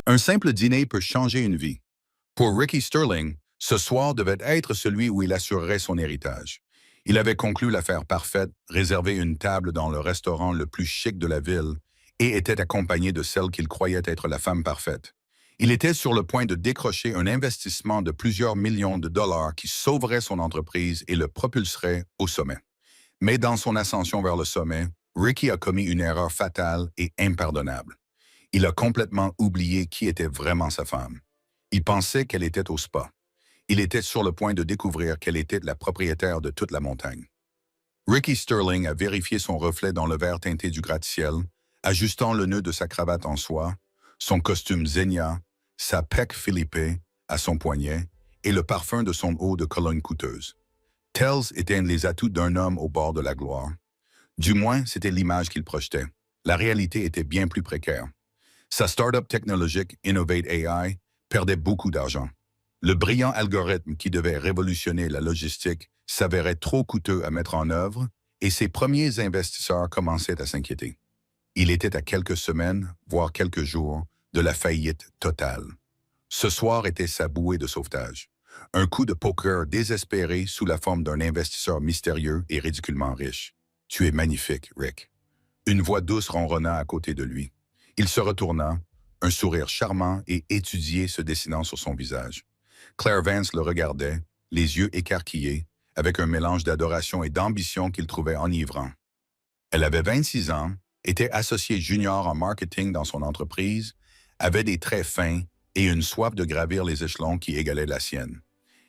Un simple dîner peut changer une vie. Pour Ricky Sterling, ce soir devait être celui où il assurerait son héritage. Il avait conclu l'affaire parfaite, réservé une table dans le restaurant le plus chic de la ville et était accompagné de celle qu'il croyait être la femme parfaite. Il était sur le point de décrocher un investissement de plusieurs millions de dollars qui sauverait son entreprise et le propulserait au sommet. Mais dans son ascension vers le sommet, Ricky a commis une erreur fatale et impardonnable. Il a complètement oublié qui était vraiment sa femme. Il pensait qu'elle était au spa. Il était sur le point de découvrir qu'elle était la propriétaire de toute la montagne. Ricky Sterling a vérifié son reflet dans le verre teinté du gratte-ciel, ajustant le nœud de sa cravate en soie, son costume Zegna, sa pec Philippe à son poignet et le parfum de son eau de cologne coûteuse. Tels étaient les atouts d'un homme au bord de la gloire. Du moins, c'était l'image qu'il projetait. La réalité était bien plus précaire. Sa start-up technologique Innovate AI perdait beaucoup d'argent. Le brillant algorithme qui devait révolutionner la logistique s'avérait trop coûteux à mettre en œuvre et ses premiers investisseurs commençaient à s'inquiéter. Il était à quelques semaines, voire quelques jours, de la faillite totale. Ce soir était sa bouée de sauvetage. Un coup de poker désespéré sous la forme d'un investisseur mystérieux et ridiculement riche. « Tu es magnifique, Rick. » Une voix douce ronronna à côté de lui. Il se retourna, un sourire charmant et étudié se dessinant sur son visage. Claire Vance le regardait, les yeux écarquillés, avec un mélange d'adoration et d'ambition qu'il trouvait enivrant. Elle avait 26 ans, était associée junior en marketing dans son entreprise, avait des traits fins et une soif de gravir les échelons qui égalait la sienne.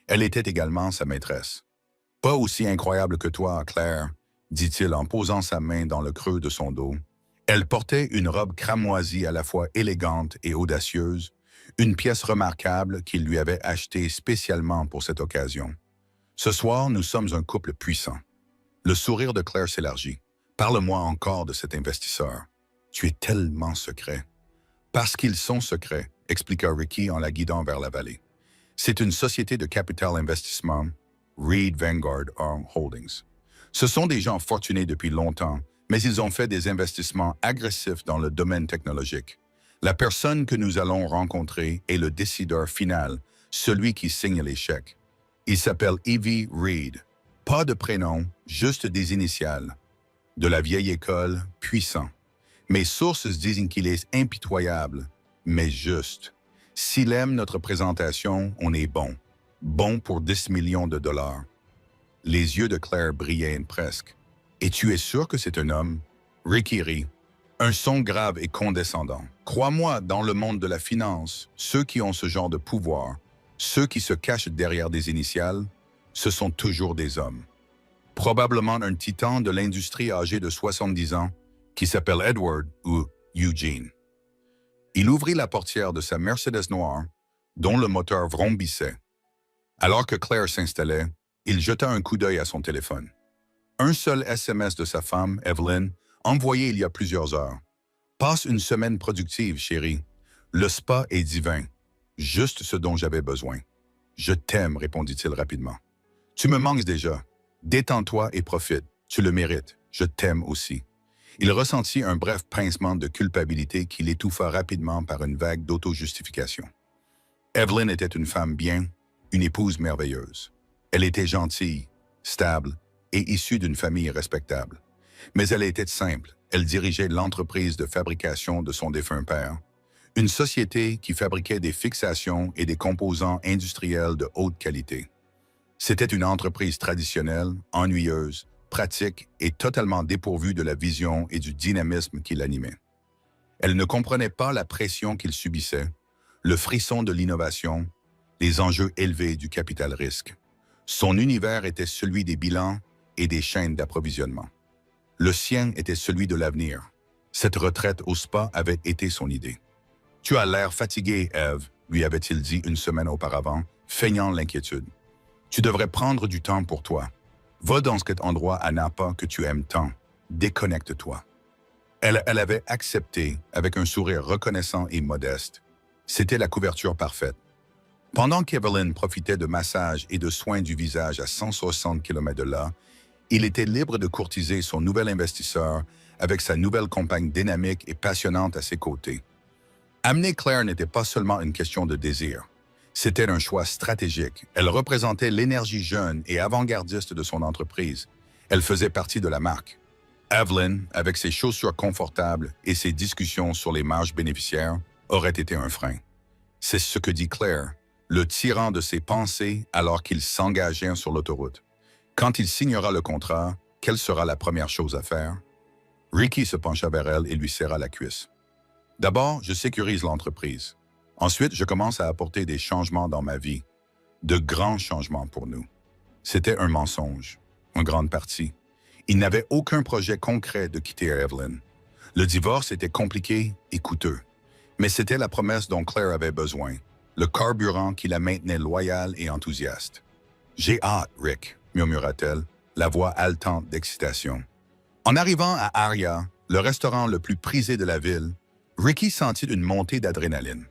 Elle était également sa maîtresse. « Pas aussi incroyable que toi, Claire, » dit-il en posant sa main dans le creux de son dos. Elle portait une robe cramoisie à la fois élégante et audacieuse, une pièce remarquable qu'il lui avait achetée spécialement pour cette occasion. « Ce soir, nous sommes un couple puissant. » Le sourire de Claire s'élargit. « Parle-moi encore de cet investisseur. Tu es tellement secret. » « Parce qu'ils sont secrets, » expliqua Ricky en la guidant vers la vallée. « C'est une société de capital investissement, Reed Vanguard Holdings. Ce sont des gens fortunés depuis longtemps, mais ils ont fait des investissements agressifs dans le domaine technologique. La personne que nous allons rencontrer est le décideur final, celui qui signe les chèques. Il s'appelle Evie Reed. Pas de prénom, juste des initiales. De la vieille école, puissant. Mes sources disent qu'il est impitoyable, mais juste. S'il aime notre présentation, on est bon. Bon pour 10 millions de dollars. Les yeux de Claire brillaient presque. « Et tu es sûr que c'est un homme? » Ricky rit. Un son grave et condescendant. « Crois-moi, dans le monde de la finance, ceux qui ont ce genre de pouvoir, ceux qui se cachent derrière des initiales, ce sont toujours des hommes. Probablement un titan de l'industrie âgé de 70 ans, qui s'appelle Edward ou Eugene. » Il ouvrit la portière de sa Mercedes noire, dont le moteur vrombissait. Alors que Claire s'installait, il jeta un coup d'œil à son téléphone. Un seul SMS de sa femme, Evelyn, envoyé il y a plusieurs heures. « Passe une semaine productive, chérie. Le spa est divin. Juste ce dont j'avais besoin. »« Je t'aime, » répondit-il rapidement. « Tu me manques déjà. Détends-toi et profite. Tu le mérites. Je t'aime aussi. » Il ressentit un bref pincement de culpabilité qui l'étouffa rapidement par une vague d'auto-justification. Evelyn était une femme bien, une épouse merveilleuse. Elle était gentille, stable et issue d'une famille respectable. Mais elle était simple, elle dirigeait l'entreprise de fabrication de son défunt père, une société qui fabriquait des fixations et des composants industriels de haute qualité. C'était une entreprise traditionnelle, ennuyeuse, pratique et totalement dépourvue de la vision et du dynamisme qui l'animait. Elle ne comprenait pas la pression qu'il subissait, le frisson de l'innovation, les enjeux élevés du capital risque. Son univers était celui des bilans et des chaînes d'approvisionnement. Le sien était celui de l'avenir. Cette retraite au spa avait été son idée. « Tu as l'air fatigué, Eve », lui avait-il dit une semaine auparavant, feignant l'inquiétude. « Tu devrais prendre du temps pour toi. Va dans cet endroit à Napa que tu aimes tant. Déconnecte-toi. » Elle avait accepté avec un sourire reconnaissant et modeste. C'était la couverture parfaite. Pendant qu'Evelyn profitait de massages et de soins du visage à 160 km de là, il était libre de courtiser son nouvel investisseur avec sa nouvelle compagne dynamique et passionnante à ses côtés. Amener Claire n'était pas seulement une question de désir. C'était un choix stratégique. Elle représentait l'énergie jeune et avant-gardiste de son entreprise. Elle faisait partie de la marque. Evelyn, avec ses chaussures confortables et ses discussions sur les marges bénéficiaires, aurait été un frein. C'est ce que dit Claire, le tyran de ses pensées alors qu'il s'engageait sur l'autoroute. Quand il signera le contrat, quelle sera la première chose à faire? Ricky se pencha vers elle et lui serra la cuisse. D'abord, je sécurise l'entreprise. Ensuite, je commence à apporter des changements dans ma vie. De grands changements pour nous. C'était un mensonge, en grande partie. Il n'avait aucun projet concret de quitter Evelyn. Le divorce était compliqué et coûteux. Mais c'était la promesse dont Claire avait besoin, le carburant qui la maintenait loyale et enthousiaste. « J'ai hâte, Rick », murmura-t-elle, la voix haletante d'excitation. En arrivant à Aria, le restaurant le plus prisé de la ville, Ricky sentit une montée d'adrénaline.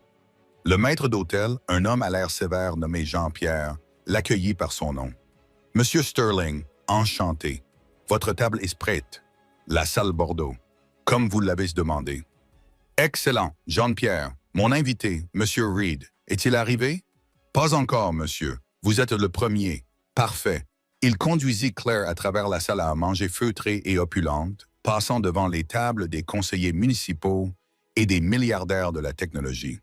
Le maître d'hôtel, un homme à l'air sévère nommé Jean-Pierre, l'accueillit par son nom. « Monsieur Sterling, enchanté. Votre table est prête. La salle Bordeaux, comme vous l'avez demandé. » « Excellent, Jean-Pierre. Mon invité, Monsieur Reed, est-il arrivé? »« Pas encore, monsieur. Vous êtes le premier. Parfait. » Il conduisit Claire à travers la salle à manger feutrée et opulente, passant devant les tables des conseillers municipaux et des milliardaires de la technologie.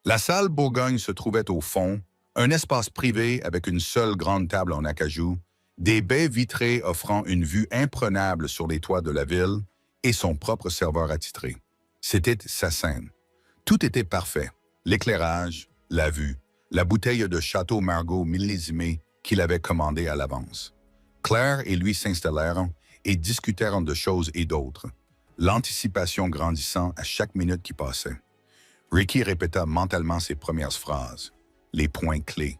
La salle Bourgogne se trouvait au fond, un espace privé avec une seule grande table en acajou, des baies vitrées offrant une vue imprenable sur les toits de la ville et son propre serveur attitré. C'était sa scène. Tout était parfait. L'éclairage, la vue, la bouteille de Château Margaux millésimée qu'il avait commandée à l'avance. Claire et lui s'installèrent et discutèrent de choses et d'autres, l'anticipation grandissant à chaque minute qui passait. Ricky répéta mentalement ses premières phrases, les points clés,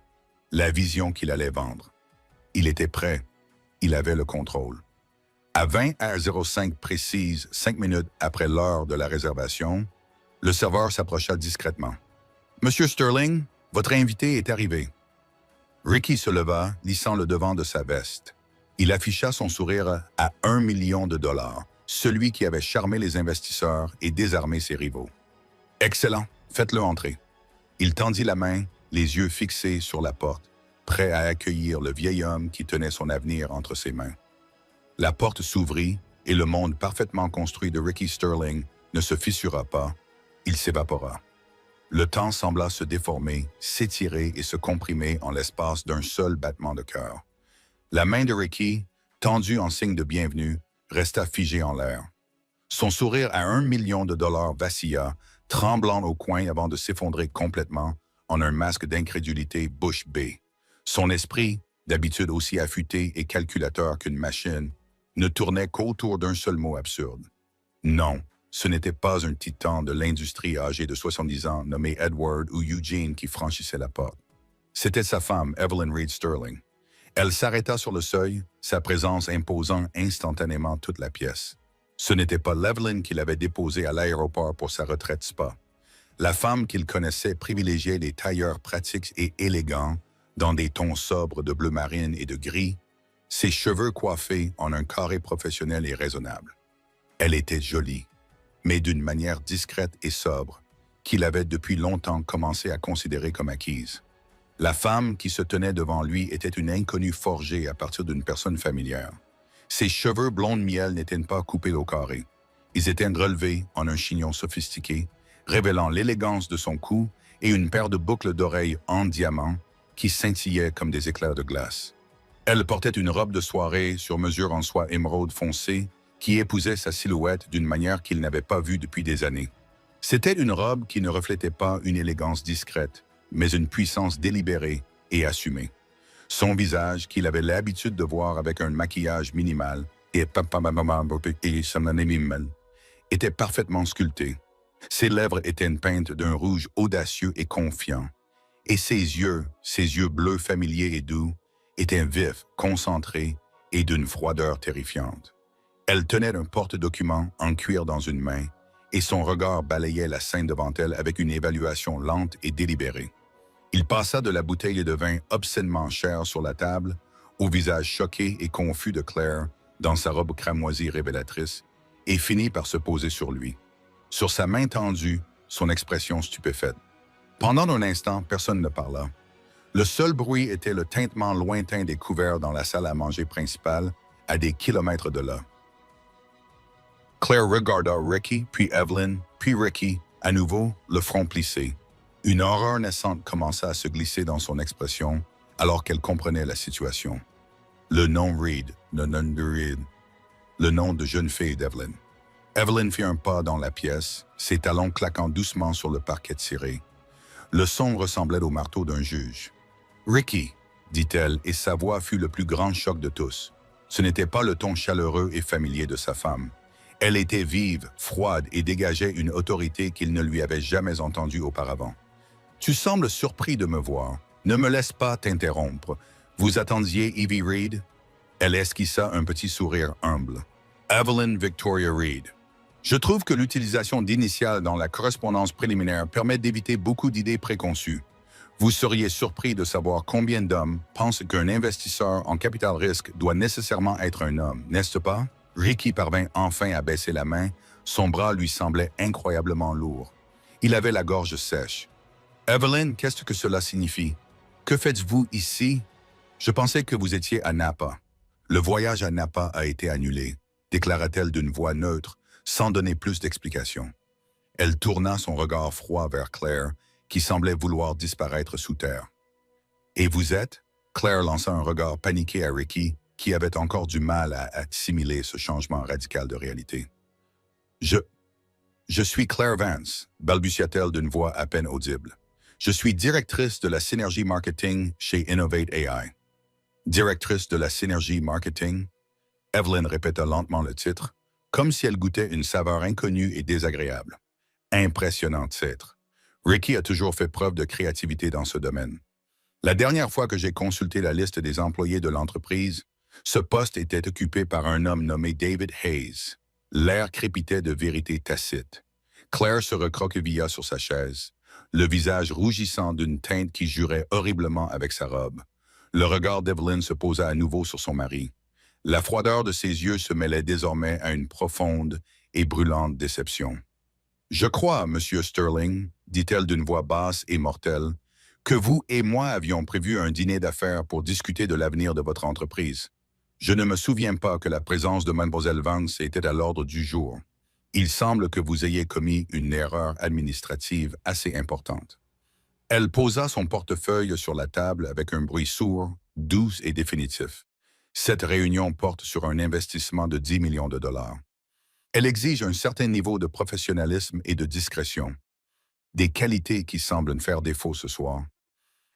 la vision qu'il allait vendre. Il était prêt. Il avait le contrôle. À 20h05 précise, 5 minutes après l'heure de la réservation, le serveur s'approcha discrètement. « Monsieur Sterling, votre invité est arrivé. » Ricky se leva, lissant le devant de sa veste. Il afficha son sourire à 1 million de dollars, celui qui avait charmé les investisseurs et désarmé ses rivaux. « Excellent, faites-le entrer. » Il tendit la main, les yeux fixés sur la porte, prêt à accueillir le vieil homme qui tenait son avenir entre ses mains. La porte s'ouvrit et le monde parfaitement construit de Ricky Sterling ne se fissura pas, il s'évapora. Le temps sembla se déformer, s'étirer et se comprimer en l'espace d'un seul battement de cœur. La main de Ricky, tendue en signe de bienvenue, resta figée en l'air. Son sourire à 1 million de dollars vacilla, tremblant au coin avant de s'effondrer complètement en un masque d'incrédulité bouche bée. Son esprit, d'habitude aussi affûté et calculateur qu'une machine, ne tournait qu'autour d'un seul mot absurde. Non, ce n'était pas un titan de l'industrie âgé de 70 ans nommé Edward ou Eugene qui franchissait la porte. C'était sa femme, Evelyn Reed Sterling. Elle s'arrêta sur le seuil, sa présence imposant instantanément toute la pièce. Ce n'était pas l'Evelyn qu'il avait déposée à l'aéroport pour sa retraite spa. La femme qu'il connaissait privilégiait les tailleurs pratiques et élégants, dans des tons sobres de bleu marine et de gris, ses cheveux coiffés en un carré professionnel et raisonnable. Elle était jolie, mais d'une manière discrète et sobre, qu'il avait depuis longtemps commencé à considérer comme acquise. La femme qui se tenait devant lui était une inconnue forgée à partir d'une personne familière. Ses cheveux blonds de miel n'étaient pas coupés au carré. Ils étaient relevés en un chignon sophistiqué, révélant l'élégance de son cou et une paire de boucles d'oreilles en diamant qui scintillaient comme des éclairs de glace. Elle portait une robe de soirée sur mesure en soie émeraude foncée qui épousait sa silhouette d'une manière qu'il n'avait pas vue depuis des années. C'était une robe qui ne reflétait pas une élégance discrète, mais une puissance délibérée et assumée. Son visage, qu'il avait l'habitude de voir avec un maquillage minimal était parfaitement sculpté. Ses lèvres étaient peintes d'un rouge audacieux et confiant, et ses yeux bleus familiers et doux, étaient vifs, concentrés et d'une froideur terrifiante. Elle tenait un porte-document en cuir dans une main, et son regard balayait la scène devant elle avec une évaluation lente et délibérée. Il passa de la bouteille de vin obscènement chère sur la table au visage choqué et confus de Claire dans sa robe cramoisie révélatrice et finit par se poser sur lui. Sur sa main tendue, son expression stupéfaite. Pendant un instant, personne ne parla. Le seul bruit était le tintement lointain des couverts dans la salle à manger principale, à des kilomètres de là. Claire regarda Ricky, puis Evelyn, puis Ricky, à nouveau, le front plissé. Une horreur naissante commença à se glisser dans son expression, alors qu'elle comprenait la situation. Le nom Reed, le nom de Reed, le nom de jeune fille d'Evelyn. Evelyn fit un pas dans la pièce, ses talons claquant doucement sur le parquet ciré. Le son ressemblait au marteau d'un juge. « Ricky », dit-elle, et sa voix fut le plus grand choc de tous. Ce n'était pas le ton chaleureux et familier de sa femme. Elle était vive, froide et dégageait une autorité qu'il ne lui avait jamais entendue auparavant. « Tu sembles surpris de me voir. Ne me laisse pas t'interrompre. Vous attendiez Evie Reed ?» Elle esquissa un petit sourire humble. « Evelyn Victoria Reed. » Je trouve que l'utilisation d'initiales dans la correspondance préliminaire permet d'éviter beaucoup d'idées préconçues. Vous seriez surpris de savoir combien d'hommes pensent qu'un investisseur en capital risque doit nécessairement être un homme, n'est-ce pas? Ricky parvint enfin à baisser la main, son bras lui semblait incroyablement lourd. Il avait la gorge sèche. « Evelyn, qu'est-ce que cela signifie? Que faites-vous ici? Je pensais que vous étiez à Napa. » « Le voyage à Napa a été annulé, » déclara-t-elle d'une voix neutre, sans donner plus d'explications. Elle tourna son regard froid vers Claire, qui semblait vouloir disparaître sous terre. « Et vous êtes ?» Claire lança un regard paniqué à Ricky, qui avait encore du mal à assimiler ce changement radical de réalité. « Je suis Claire Vance, » balbutia-t-elle d'une voix à peine audible. « Je suis directrice de la synergie marketing chez Innovate AI. » Directrice de la synergie marketing? Evelyn répéta lentement le titre, comme si elle goûtait une saveur inconnue et désagréable. Impressionnant titre. Ricky a toujours fait preuve de créativité dans ce domaine. La dernière fois que j'ai consulté la liste des employés de l'entreprise, ce poste était occupé par un homme nommé David Hayes. L'air crépitait de vérité tacite. Claire se recroquevilla sur sa chaise, le visage rougissant d'une teinte qui jurait horriblement avec sa robe. Le regard d'Evelyn se posa à nouveau sur son mari. La froideur de ses yeux se mêlait désormais à une profonde et brûlante déception. « Je crois, Monsieur Sterling, » dit-elle d'une voix basse et mortelle, « que vous et moi avions prévu un dîner d'affaires pour discuter de l'avenir de votre entreprise. Je ne me souviens pas que la présence de Mademoiselle Vance était à l'ordre du jour. Il semble que vous ayez commis une erreur administrative assez importante. » Elle posa son portefeuille sur la table avec un bruit sourd, doux et définitif. Cette réunion porte sur un investissement de 10 millions de dollars. Elle exige un certain niveau de professionnalisme et de discrétion, des qualités qui semblent faire défaut ce soir.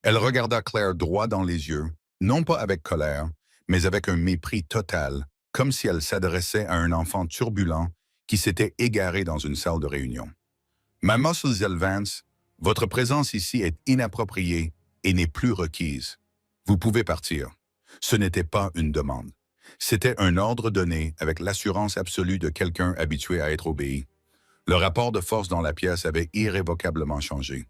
Elle regarda Claire droit dans les yeux, non pas avec colère, mais avec un mépris total, comme si elle s'adressait à un enfant turbulent qui s'était égaré dans une salle de réunion. « Mademoiselle Vance, votre présence ici est inappropriée et n'est plus requise. Vous pouvez partir. » Ce n'était pas une demande. C'était un ordre donné avec l'assurance absolue de quelqu'un habitué à être obéi. Le rapport de force dans la pièce avait irrévocablement changé.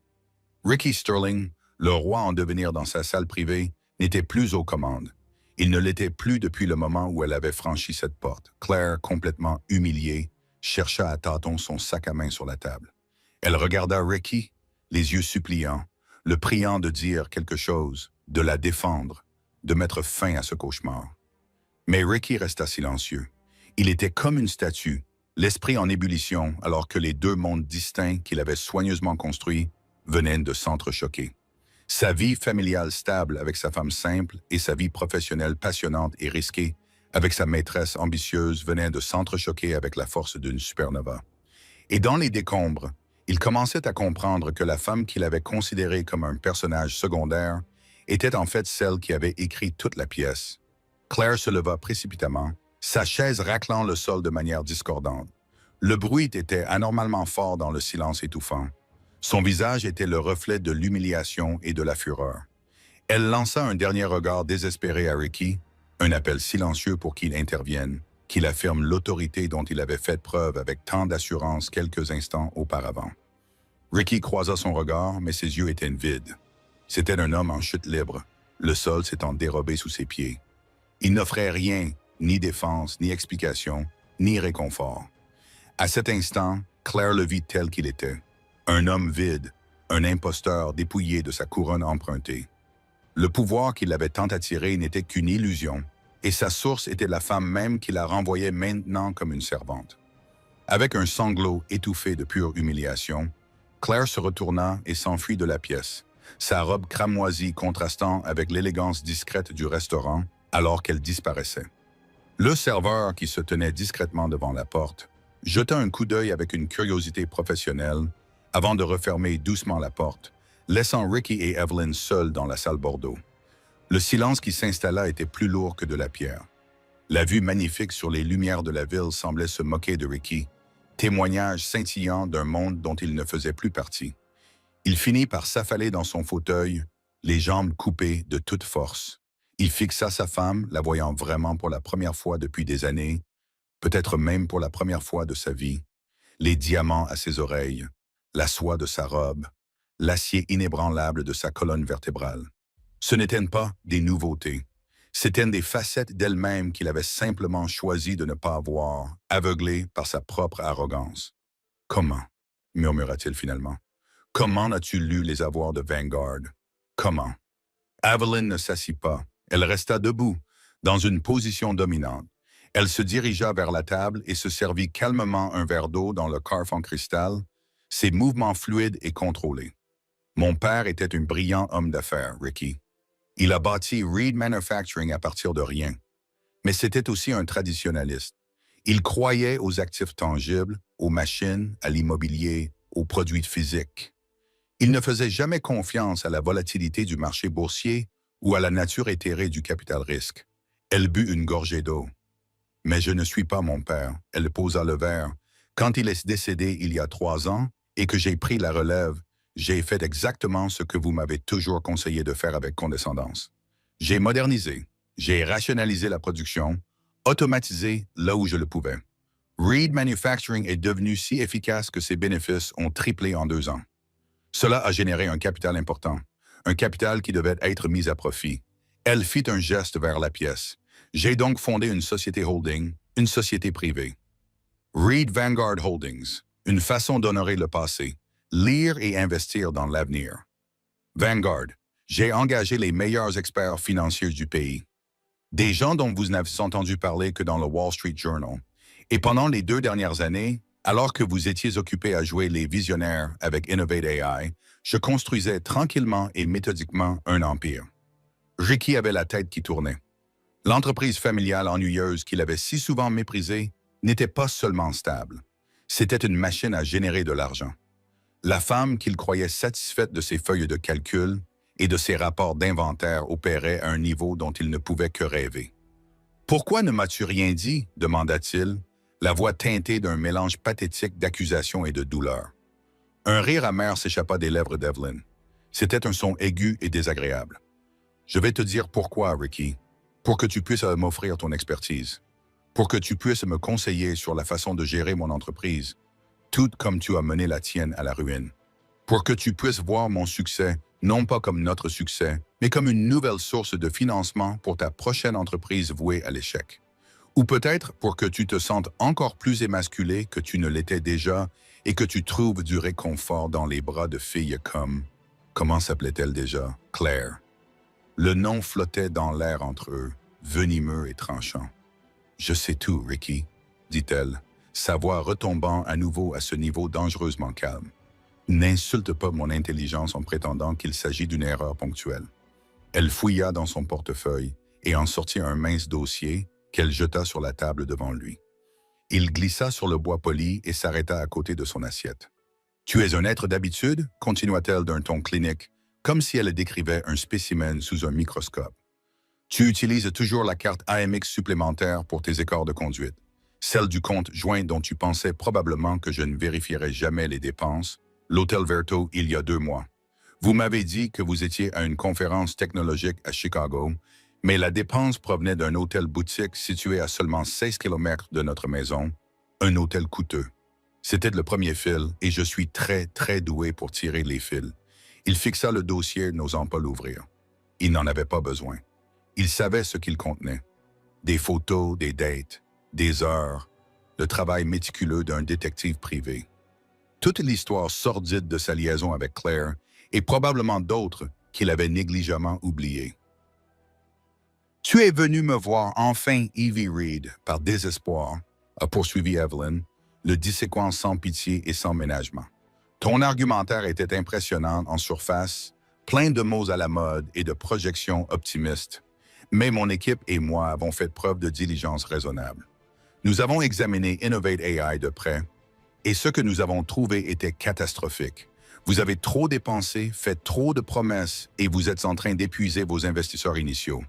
Ricky Sterling, le roi en devenir dans sa salle privée, n'était plus aux commandes. Il ne l'était plus depuis le moment où elle avait franchi cette porte. Claire, complètement humiliée, chercha à tâtons son sac à main sur la table. Elle regarda Ricky, les yeux suppliants, le priant de dire quelque chose, de la défendre, de mettre fin à ce cauchemar. Mais Ricky resta silencieux. Il était comme une statue, l'esprit en ébullition, alors que les deux mondes distincts qu'il avait soigneusement construits venaient de s'entrechoquer. Sa vie familiale stable avec sa femme simple et sa vie professionnelle passionnante et risquée avec sa maîtresse ambitieuse venaient de s'entrechoquer avec la force d'une supernova. Et dans les décombres, il commençait à comprendre que la femme qu'il avait considérée comme un personnage secondaire était en fait celle qui avait écrit toute la pièce. Claire se leva précipitamment, sa chaise raclant le sol de manière discordante. Le bruit était anormalement fort dans le silence étouffant. Son visage était le reflet de l'humiliation et de la fureur. Elle lança un dernier regard désespéré à Ricky, un appel silencieux pour qu'il intervienne, qu'il affirme l'autorité dont il avait fait preuve avec tant d'assurance quelques instants auparavant. Ricky croisa son regard, mais ses yeux étaient vides. C'était un homme en chute libre, le sol s'étant dérobé sous ses pieds. Il n'offrait rien, ni défense, ni explication, ni réconfort. À cet instant, Claire le vit tel qu'il était. Un homme vide, un imposteur dépouillé de sa couronne empruntée. Le pouvoir qui l'avait tant attiré n'était qu'une illusion, et sa source était la femme même qui la renvoyait maintenant comme une servante. Avec un sanglot étouffé de pure humiliation, Claire se retourna et s'enfuit de la pièce, sa robe cramoisie contrastant avec l'élégance discrète du restaurant alors qu'elle disparaissait. Le serveur, qui se tenait discrètement devant la porte, jeta un coup d'œil avec une curiosité professionnelle avant de refermer doucement la porte, laissant Ricky et Evelyn seuls dans la salle Bordeaux. Le silence qui s'installa était plus lourd que de la pierre. La vue magnifique sur les lumières de la ville semblait se moquer de Ricky, témoignage scintillant d'un monde dont il ne faisait plus partie. Il finit par s'affaler dans son fauteuil, les jambes coupées de toute force. Il fixa sa femme, la voyant vraiment pour la première fois depuis des années, peut-être même pour la première fois de sa vie, les diamants à ses oreilles, la soie de sa robe, l'acier inébranlable de sa colonne vertébrale. Ce n'étaient pas des nouveautés. C'étaient des facettes d'elle-même qu'il avait simplement choisi de ne pas voir, aveuglé par sa propre arrogance. « Comment ?» murmura-t-il finalement. « Comment as-tu lu les avoirs de Vanguard? Comment ?» Evelyn ne s'assit pas. Elle resta debout, dans une position dominante. Elle se dirigea vers la table et se servit calmement un verre d'eau dans le carfe en cristal, ses mouvements fluides et contrôlés. « Mon père était un brillant homme d'affaires, Ricky. Il a bâti Reed Manufacturing à partir de rien. Mais c'était aussi un traditionnaliste. Il croyait aux actifs tangibles, aux machines, à l'immobilier, aux produits physiques. Il ne faisait jamais confiance à la volatilité du marché boursier ou à la nature éthérée du capital-risque. Elle but une gorgée d'eau. « Mais je ne suis pas mon père. » Elle posa le verre. « Quand il est décédé il y a 3 ans et que j'ai pris la relève, j'ai fait exactement ce que vous m'avez toujours conseillé de faire avec condescendance. J'ai modernisé, j'ai rationalisé la production, automatisé là où je le pouvais. Reed Manufacturing est devenu si efficace que ses bénéfices ont triplé en 2 ans. Cela a généré un capital important, un capital qui devait être mis à profit. Elle fit un geste vers la pièce. J'ai donc fondé une société holding, une société privée. Reed Vanguard Holdings, une façon d'honorer le passé, lire et investir dans l'avenir. Vanguard, j'ai engagé les meilleurs experts financiers du pays. Des gens dont vous n'avez entendu parler que dans le Wall Street Journal. Et pendant les 2 dernières années, alors que vous étiez occupés à jouer les visionnaires avec Innovate AI, je construisais tranquillement et méthodiquement un empire. Ricky avait la tête qui tournait. L'entreprise familiale ennuyeuse qu'il avait si souvent méprisée n'était pas seulement stable. C'était une machine à générer de l'argent. La femme qu'il croyait satisfaite de ses feuilles de calcul et de ses rapports d'inventaire opérait à un niveau dont il ne pouvait que rêver. « Pourquoi ne m'as-tu rien dit ?» demanda-t-il, la voix teintée d'un mélange pathétique d'accusation et de douleur. Un rire amer s'échappa des lèvres d'Evelyn. C'était un son aigu et désagréable. « Je vais te dire pourquoi, Ricky, pour que tu puisses m'offrir ton expertise, pour que tu puisses me conseiller sur la façon de gérer mon entreprise, tout comme tu as mené la tienne à la ruine. Pour que tu puisses voir mon succès, non pas comme notre succès, mais comme une nouvelle source de financement pour ta prochaine entreprise vouée à l'échec. Ou peut-être pour que tu te sentes encore plus émasculé que tu ne l'étais déjà et que tu trouves du réconfort dans les bras de filles comme... Comment s'appelait-elle déjà? Claire. Le nom flottait dans l'air entre eux, venimeux et tranchant. « Je sais tout, Ricky, » dit-elle, sa voix retombant à nouveau à ce niveau dangereusement calme. « N'insulte pas mon intelligence en prétendant qu'il s'agit d'une erreur ponctuelle. » Elle fouilla dans son portefeuille et en sortit un mince dossier qu'elle jeta sur la table devant lui. Il glissa sur le bois poli et s'arrêta à côté de son assiette. « Tu es un être d'habitude ?» continua-t-elle d'un ton clinique, comme si elle décrivait un spécimen sous un microscope. « Tu utilises toujours la carte AMX supplémentaire pour tes écarts de conduite. Celle du compte joint dont tu pensais probablement que je ne vérifierais jamais les dépenses, l'Hôtel Verto il y a 2 mois. Vous m'avez dit que vous étiez à une conférence technologique à Chicago, mais la dépense provenait d'un hôtel boutique situé à seulement 16 km de notre maison, un hôtel coûteux. C'était le premier fil et je suis très, très doué pour tirer les fils. Il fixa le dossier n'osant pas l'ouvrir. Il n'en avait pas besoin. Il savait ce qu'il contenait. Des photos, des dates, des heures, le travail méticuleux d'un détective privé. toute l'histoire sordide de sa liaison avec Claire et probablement d'autres qu'il avait négligemment oubliées. Tu es venu me voir enfin, Evie Reed, par désespoir, a poursuivi Evelyn, le disséquant sans pitié et sans ménagement. Ton argumentaire était impressionnant en surface, plein de mots à la mode et de projections optimistes, mais mon équipe et moi avons fait preuve de diligence raisonnable. Nous avons examiné Innovate AI de près, et ce que nous avons trouvé était catastrophique. Vous avez trop dépensé, fait trop de promesses et vous êtes en train d'épuiser vos investisseurs initiaux.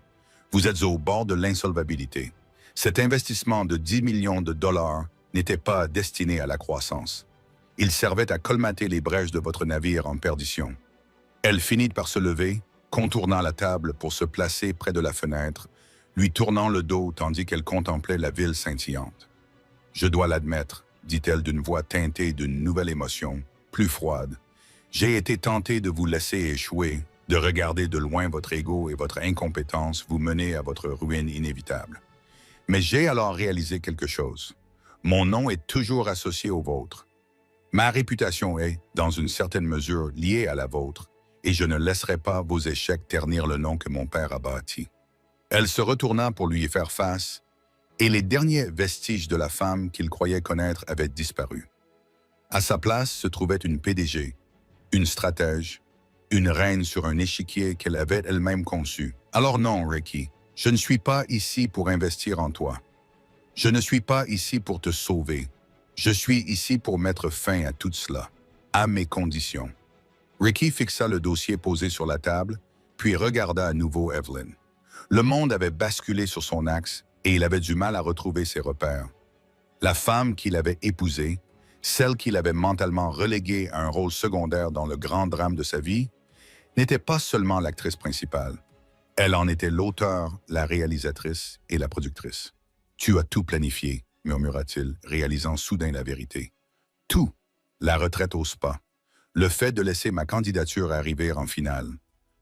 Vous êtes au bord de l'insolvabilité. Cet investissement de 10 millions de dollars n'était pas destiné à la croissance. Il servait à colmater les brèches de votre navire en perdition. Elle finit par se lever, contournant la table pour se placer près de la fenêtre, lui tournant le dos tandis qu'elle contemplait la ville scintillante. « Je dois l'admettre, dit-elle d'une voix teintée d'une nouvelle émotion, plus froide. J'ai été tenté de vous laisser échouer, de regarder de loin votre ego et votre incompétence vous mener à votre ruine inévitable. Mais j'ai alors réalisé quelque chose. Mon nom est toujours associé au vôtre. Ma réputation est, dans une certaine mesure, liée à la vôtre, et je ne laisserai pas vos échecs ternir le nom que mon père a bâti. » Elle se retourna pour lui y faire face, et les derniers vestiges de la femme qu'il croyait connaître avaient disparu. À sa place se trouvait une PDG, une stratège, une reine sur un échiquier qu'elle avait elle-même conçu. « Alors non, Ricky, je ne suis pas ici pour investir en toi. Je ne suis pas ici pour te sauver. Je suis ici pour mettre fin à tout cela, à mes conditions. » Ricky fixa le dossier posé sur la table, puis regarda à nouveau Evelyn. Le monde avait basculé sur son axe et il avait du mal à retrouver ses repères. La femme qu'il avait épousée, celle qu'il avait mentalement reléguée à un rôle secondaire dans le grand drame de sa vie, n'était pas seulement l'actrice principale. Elle en était l'auteur, la réalisatrice et la productrice. « Tu as tout planifié, » murmura-t-il, réalisant soudain la vérité. « Tout. La retraite au spa. Le fait de laisser ma candidature arriver en finale.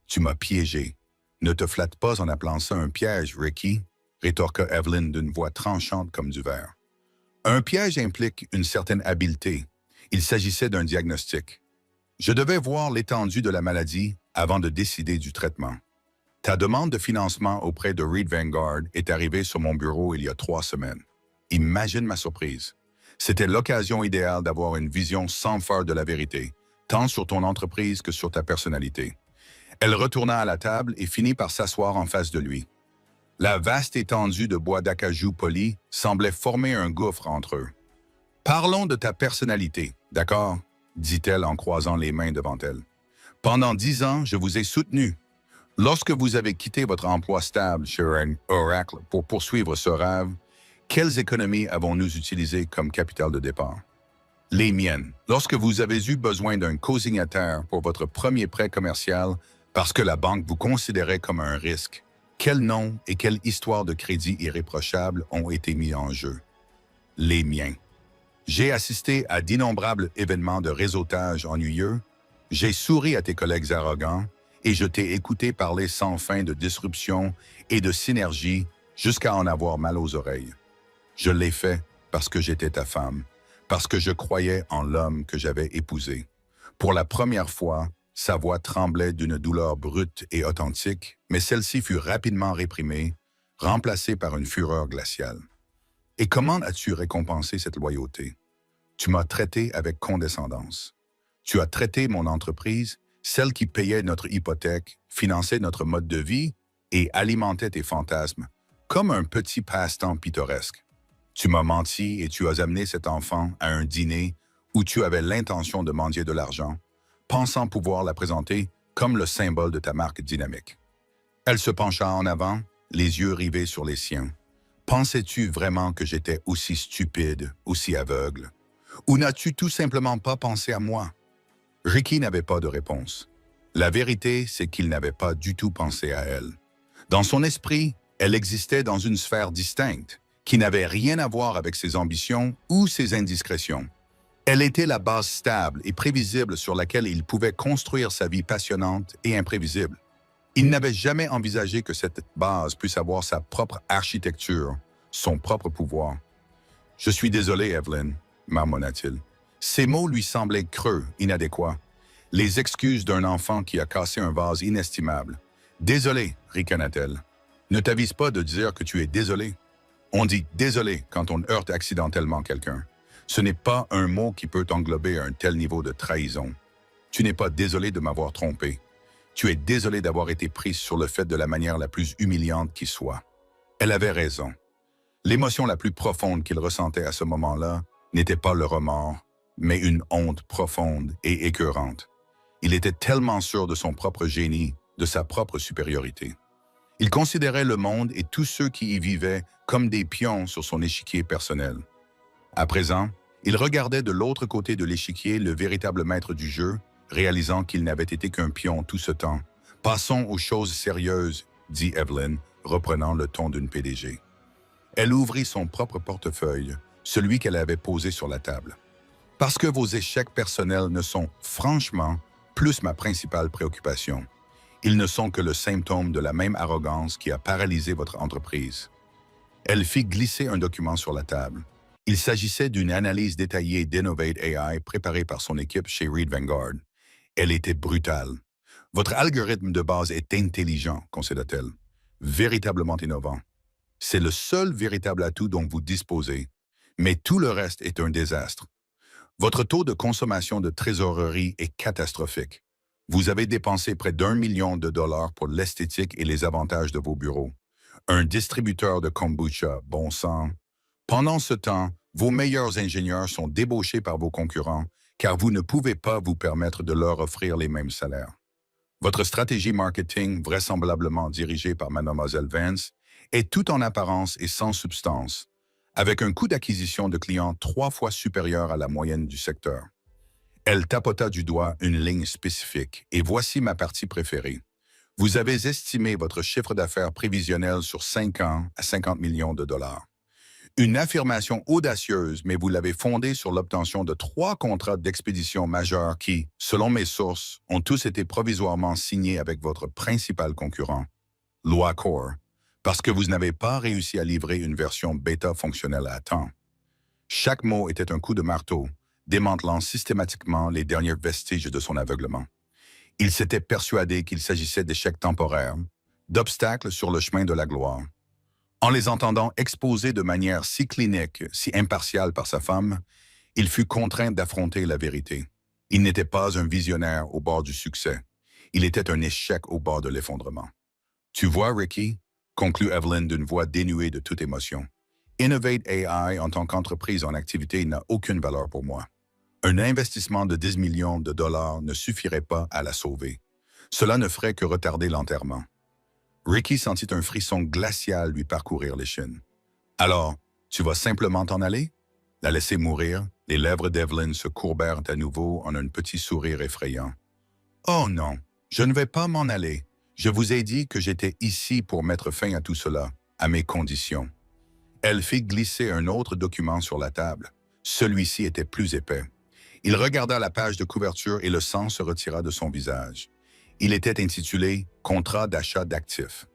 Tu m'as piégé. Ne te flatte pas en appelant ça un piège, Ricky, » rétorqua Evelyn d'une voix tranchante comme du verre. Un piège implique une certaine habileté. Il s'agissait d'un diagnostic. Je devais voir l'étendue de la maladie avant de décider du traitement. Ta demande de financement auprès de Reed Vanguard est arrivée sur mon bureau il y a 3 semaines. Imagine ma surprise. C'était l'occasion idéale d'avoir une vision sans phare de la vérité, tant sur ton entreprise que sur ta personnalité. Elle retourna à la table et finit par s'asseoir en face de lui. La vaste étendue de bois d'acajou poli semblait former un gouffre entre eux. « Parlons de ta personnalité, d'accord ?» dit-elle en croisant les mains devant elle. « Pendant 10 ans, je vous ai soutenu. Lorsque vous avez quitté votre emploi stable chez Oracle pour poursuivre ce rêve, quelles économies avons-nous utilisées comme capital de départ? Les miennes. Lorsque vous avez eu besoin d'un co-signataire pour votre premier prêt commercial parce que la banque vous considérait comme un risque, quel nom et quelle histoire de crédit irréprochable ont été mis en jeu? Les miens. J'ai assisté à d'innombrables événements de réseautage ennuyeux, j'ai souri à tes collègues arrogants et je t'ai écouté parler sans fin de disruption et de synergie jusqu'à en avoir mal aux oreilles. Je l'ai fait parce que j'étais ta femme, parce que je croyais en l'homme que j'avais épousé. Pour la première fois, sa voix tremblait d'une douleur brute et authentique, mais celle-ci fut rapidement réprimée, remplacée par une fureur glaciale. Et comment as-tu récompensé cette loyauté? Tu m'as traité avec condescendance. Tu as traité mon entreprise, celle qui payait notre hypothèque, finançait notre mode de vie et alimentait tes fantasmes, comme un petit passe-temps pittoresque. Tu m'as menti et tu as amené cet enfant à un dîner où tu avais l'intention de mendier de l'argent, pensant pouvoir la présenter comme le symbole de ta marque dynamique. Elle se pencha en avant, les yeux rivés sur les siens. Pensais-tu vraiment que j'étais aussi stupide, aussi aveugle? Ou n'as-tu tout simplement pas pensé à moi? Ricky n'avait pas de réponse. La vérité, c'est qu'il n'avait pas du tout pensé à elle. Dans son esprit, elle existait dans une sphère distincte, qui n'avait rien à voir avec ses ambitions ou ses indiscrétions. Elle était la base stable et prévisible sur laquelle il pouvait construire sa vie passionnante et imprévisible. Il n'avait jamais envisagé que cette base puisse avoir sa propre architecture, son propre pouvoir. « Je suis désolé, Evelyn, » marmonna-t-il. « Ces mots lui semblaient creux, inadéquats. Les excuses d'un enfant qui a cassé un vase inestimable. « Désolé », ricana-t-elle. « Ne t'avise pas de dire que tu es désolé. On dit « désolé » quand on heurte accidentellement quelqu'un. Ce n'est pas un mot qui peut englober un tel niveau de trahison. Tu n'es pas désolé de m'avoir trompé. Tu es désolé d'avoir été prise sur le fait de la manière la plus humiliante qui soit. Elle avait raison. L'émotion la plus profonde qu'il ressentait à ce moment-là n'était pas le remords, mais une honte profonde et écœurante. Il était tellement sûr de son propre génie, de sa propre supériorité. Il considérait le monde et tous ceux qui y vivaient comme des pions sur son échiquier personnel. À présent, il regardait de l'autre côté de l'échiquier le véritable maître du jeu, réalisant qu'il n'avait été qu'un pion tout ce temps. « Passons aux choses sérieuses », dit Evelyn, reprenant le ton d'une PDG. Elle ouvrit son propre portefeuille, celui qu'elle avait posé sur la table. « Parce que vos échecs personnels ne sont, franchement, plus ma principale préoccupation. Ils ne sont que le symptôme de la même arrogance qui a paralysé votre entreprise. » Elle fit glisser un document sur la table. Il s'agissait d'une analyse détaillée d'Innovate AI préparée par son équipe chez Reed Vanguard. Elle était brutale. « Votre algorithme de base est intelligent », conséda-t-elle. « Véritablement innovant. C'est le seul véritable atout dont vous disposez, mais tout le reste est un désastre. Votre taux de consommation de trésorerie est catastrophique. Vous avez dépensé près d'1 million de dollars pour l'esthétique et les avantages de vos bureaux. Un distributeur de kombucha, bon sang. Pendant ce temps, vos meilleurs ingénieurs sont débauchés par vos concurrents car vous ne pouvez pas vous permettre de leur offrir les mêmes salaires. Votre stratégie marketing, vraisemblablement dirigée par Mademoiselle Vance, est tout en apparence et sans substance, avec un coût d'acquisition de clients 3 fois supérieur à la moyenne du secteur. Elle tapota du doigt une ligne spécifique, et voici ma partie préférée. Vous avez estimé votre chiffre d'affaires prévisionnel sur 5 ans à 50 millions de dollars. Une affirmation audacieuse, mais vous l'avez fondée sur l'obtention de 3 contrats d'expédition majeurs qui, selon mes sources, ont tous été provisoirement signés avec votre principal concurrent, Loacor, parce que vous n'avez pas réussi à livrer une version bêta fonctionnelle à temps. Chaque mot était un coup de marteau, démantelant systématiquement les derniers vestiges de son aveuglement. Il s'était persuadé qu'il s'agissait d'échecs temporaires, d'obstacles sur le chemin de la gloire. En les entendant exposés de manière si clinique, si impartiale par sa femme, il fut contraint d'affronter la vérité. Il n'était pas un visionnaire au bord du succès. Il était un échec au bord de l'effondrement. « Tu vois, Ricky », conclut Evelyn d'une voix dénuée de toute émotion, « Innovate AI en tant qu'entreprise en activité n'a aucune valeur pour moi. Un investissement de 10 millions de dollars ne suffirait pas à la sauver. Cela ne ferait que retarder l'enterrement. » Ricky sentit un frisson glacial lui parcourir l'échine. « Alors, tu vas simplement t'en aller? » La laisser mourir, les lèvres d'Evelyn se courbèrent à nouveau en un petit sourire effrayant. « Oh non, je ne vais pas m'en aller. Je vous ai dit que j'étais ici pour mettre fin à tout cela, à mes conditions. » Elle fit glisser un autre document sur la table. Celui-ci était plus épais. Il regarda la page de couverture et le sang se retira de son visage. Il était intitulé « Contrat d'achat d'actifs ».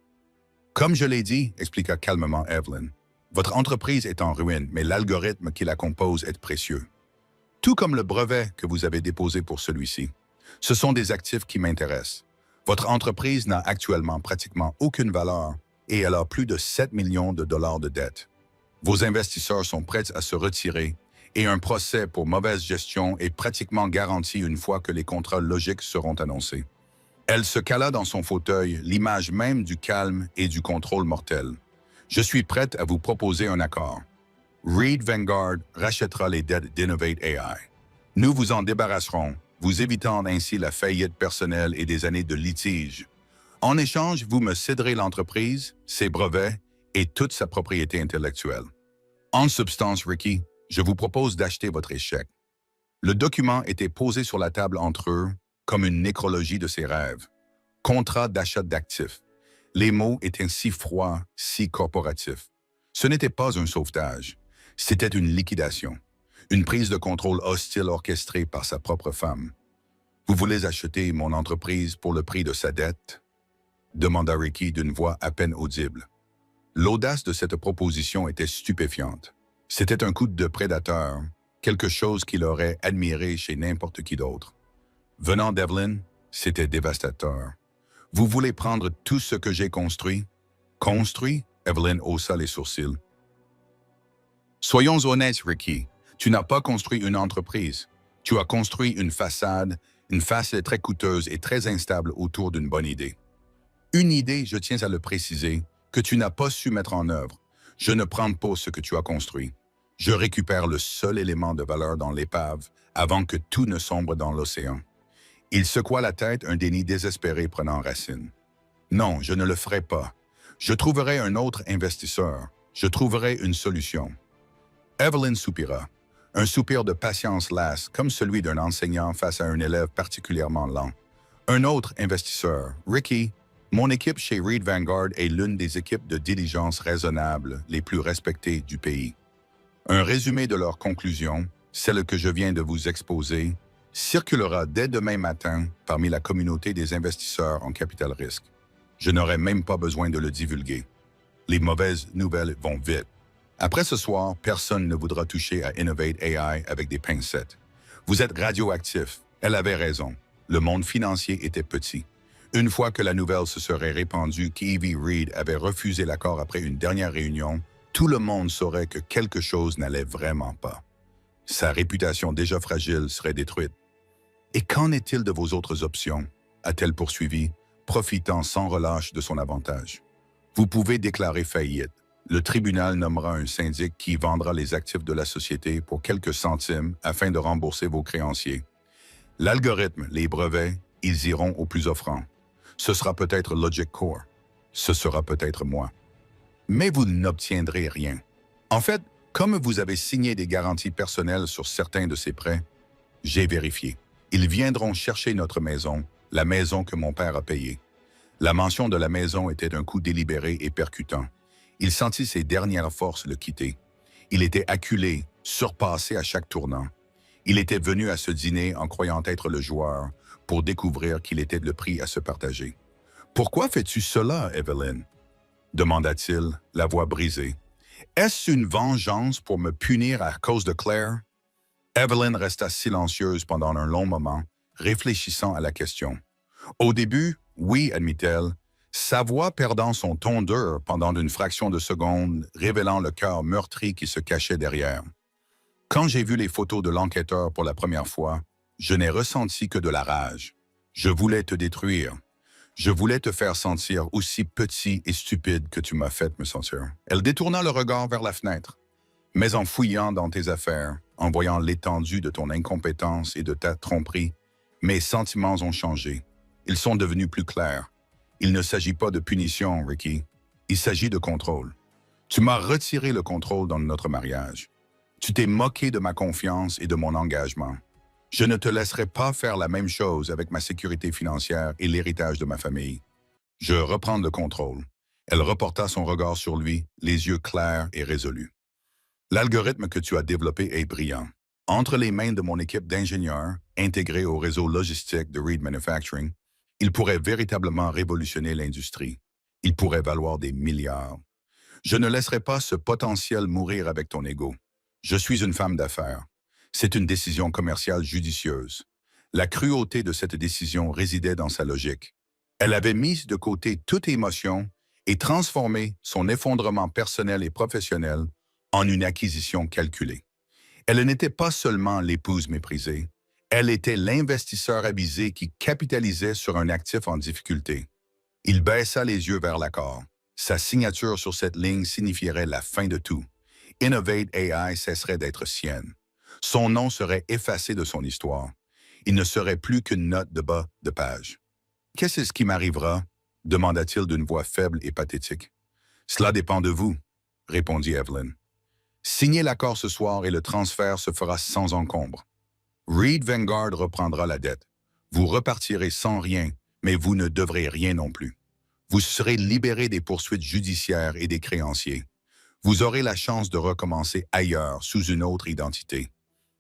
« Comme je l'ai dit, » expliqua calmement Evelyn, « votre entreprise est en ruine, mais l'algorithme qui la compose est précieux. Tout comme le brevet que vous avez déposé pour celui-ci. Ce sont des actifs qui m'intéressent. Votre entreprise n'a actuellement pratiquement aucune valeur et elle a plus de 7 millions de dollars de dettes. Vos investisseurs sont prêts à se retirer et un procès pour mauvaise gestion est pratiquement garanti une fois que les contrats logiques seront annoncés. » Elle se cala dans son fauteuil, l'image même du calme et du contrôle mortel. « Je suis prête à vous proposer un accord. Reed Vanguard rachètera les dettes d'Innovate AI. Nous vous en débarrasserons, vous évitant ainsi la faillite personnelle et des années de litige. En échange, vous me céderez l'entreprise, ses brevets et toute sa propriété intellectuelle. En substance, Ricky, je vous propose d'acheter votre échec. » Le document était posé sur la table entre eux, comme une nécrologie de ses rêves. Contrat d'achat d'actifs. Les mots étaient si froids, si corporatifs. Ce n'était pas un sauvetage, c'était une liquidation, une prise de contrôle hostile orchestrée par sa propre femme. « Vous voulez acheter mon entreprise pour le prix de sa dette ?» demanda Ricky d'une voix à peine audible. L'audace de cette proposition était stupéfiante. C'était un coup de prédateur, quelque chose qu'il aurait admiré chez n'importe qui d'autre. Venant d'Evelyn, c'était dévastateur. Vous voulez prendre tout ce que j'ai construit? Construit? Evelyn haussa les sourcils. Soyons honnêtes, Ricky. Tu n'as pas construit une entreprise. Tu as construit une façade très coûteuse et très instable autour d'une bonne idée. Une idée, je tiens à le préciser, que tu n'as pas su mettre en œuvre. Je ne prends pas ce que tu as construit. Je récupère le seul élément de valeur dans l'épave avant que tout ne sombre dans l'océan. Il secoua la tête, un déni désespéré prenant racine. Non, je ne le ferai pas. Je trouverai un autre investisseur. Je trouverai une solution. Evelyn soupira. Un soupir de patience lasse, comme celui d'un enseignant face à un élève particulièrement lent. Un autre investisseur. Ricky, mon équipe chez Reed Vanguard est l'une des équipes de diligence raisonnable les plus respectées du pays. Un résumé de leurs conclusions, celle que je viens de vous exposer, circulera dès demain matin parmi la communauté des investisseurs en capital risque. Je n'aurai même pas besoin de le divulguer. Les mauvaises nouvelles vont vite. Après ce soir, personne ne voudra toucher à Innovate AI avec des pincettes. Vous êtes radioactif. Elle avait raison. Le monde financier était petit. Une fois que la nouvelle se serait répandue qu'Evie Reed avait refusé l'accord après une dernière réunion, tout le monde saurait que quelque chose n'allait vraiment pas. Sa réputation déjà fragile serait détruite. Et qu'en est-il de vos autres options? A-t-elle poursuivi, profitant sans relâche de son avantage. Vous pouvez déclarer faillite. Le tribunal nommera un syndic qui vendra les actifs de la société pour quelques centimes afin de rembourser vos créanciers. L'algorithme, les brevets, ils iront aux plus offrants. Ce sera peut-être Logic Core. Ce sera peut-être moi. Mais vous n'obtiendrez rien. En fait, comme vous avez signé des garanties personnelles sur certains de ces prêts, j'ai vérifié. Ils viendront chercher notre maison, la maison que mon père a payée. La mention de la maison était un coup délibéré et percutant. Il sentit ses dernières forces le quitter. Il était acculé, surpassé à chaque tournant. Il était venu à ce dîner en croyant être le joueur, pour découvrir qu'il était le prix à se partager. « Pourquoi fais-tu cela, Evelyn ?» demanda-t-il, la voix brisée. « Est-ce une vengeance pour me punir à cause de Claire ?» Evelyn resta silencieuse pendant un long moment, réfléchissant à la question. Au début, oui, admit-elle, sa voix perdant son ton dur pendant une fraction de seconde, révélant le cœur meurtri qui se cachait derrière. Quand j'ai vu les photos de l'enquêteur pour la première fois, je n'ai ressenti que de la rage. Je voulais te détruire. Je voulais te faire sentir aussi petit et stupide que tu m'as fait me sentir. Elle détourna le regard vers la fenêtre. Mais en fouillant dans tes affaires, en voyant l'étendue de ton incompétence et de ta tromperie, mes sentiments ont changé. Ils sont devenus plus clairs. Il ne s'agit pas de punition, Ricky. Il s'agit de contrôle. Tu m'as retiré le contrôle dans notre mariage. Tu t'es moqué de ma confiance et de mon engagement. Je ne te laisserai pas faire la même chose avec ma sécurité financière et l'héritage de ma famille. Je reprends le contrôle. Elle reporta son regard sur lui, les yeux clairs et résolus. L'algorithme que tu as développé est brillant. Entre les mains de mon équipe d'ingénieurs, intégrée au réseau logistique de Reed Manufacturing, il pourrait véritablement révolutionner l'industrie. Il pourrait valoir des milliards. Je ne laisserai pas ce potentiel mourir avec ton ego. Je suis une femme d'affaires. C'est une décision commerciale judicieuse. La cruauté de cette décision résidait dans sa logique. Elle avait mis de côté toute émotion et transformé son effondrement personnel et professionnel en une acquisition calculée. Elle n'était pas seulement l'épouse méprisée, elle était l'investisseur avisé qui capitalisait sur un actif en difficulté. Il baissa les yeux vers l'accord. Sa signature sur cette ligne signifierait la fin de tout. Innovate AI cesserait d'être sienne. Son nom serait effacé de son histoire. Il ne serait plus qu'une note de bas de page. « Qu'est-ce qui m'arrivera ?» demanda-t-il d'une voix faible et pathétique. « Cela dépend de vous, » répondit Evelyn. « Signez l'accord ce soir et le transfert se fera sans encombre. Reed Vanguard reprendra la dette. Vous repartirez sans rien, mais vous ne devrez rien non plus. Vous serez libéré des poursuites judiciaires et des créanciers. Vous aurez la chance de recommencer ailleurs, sous une autre identité.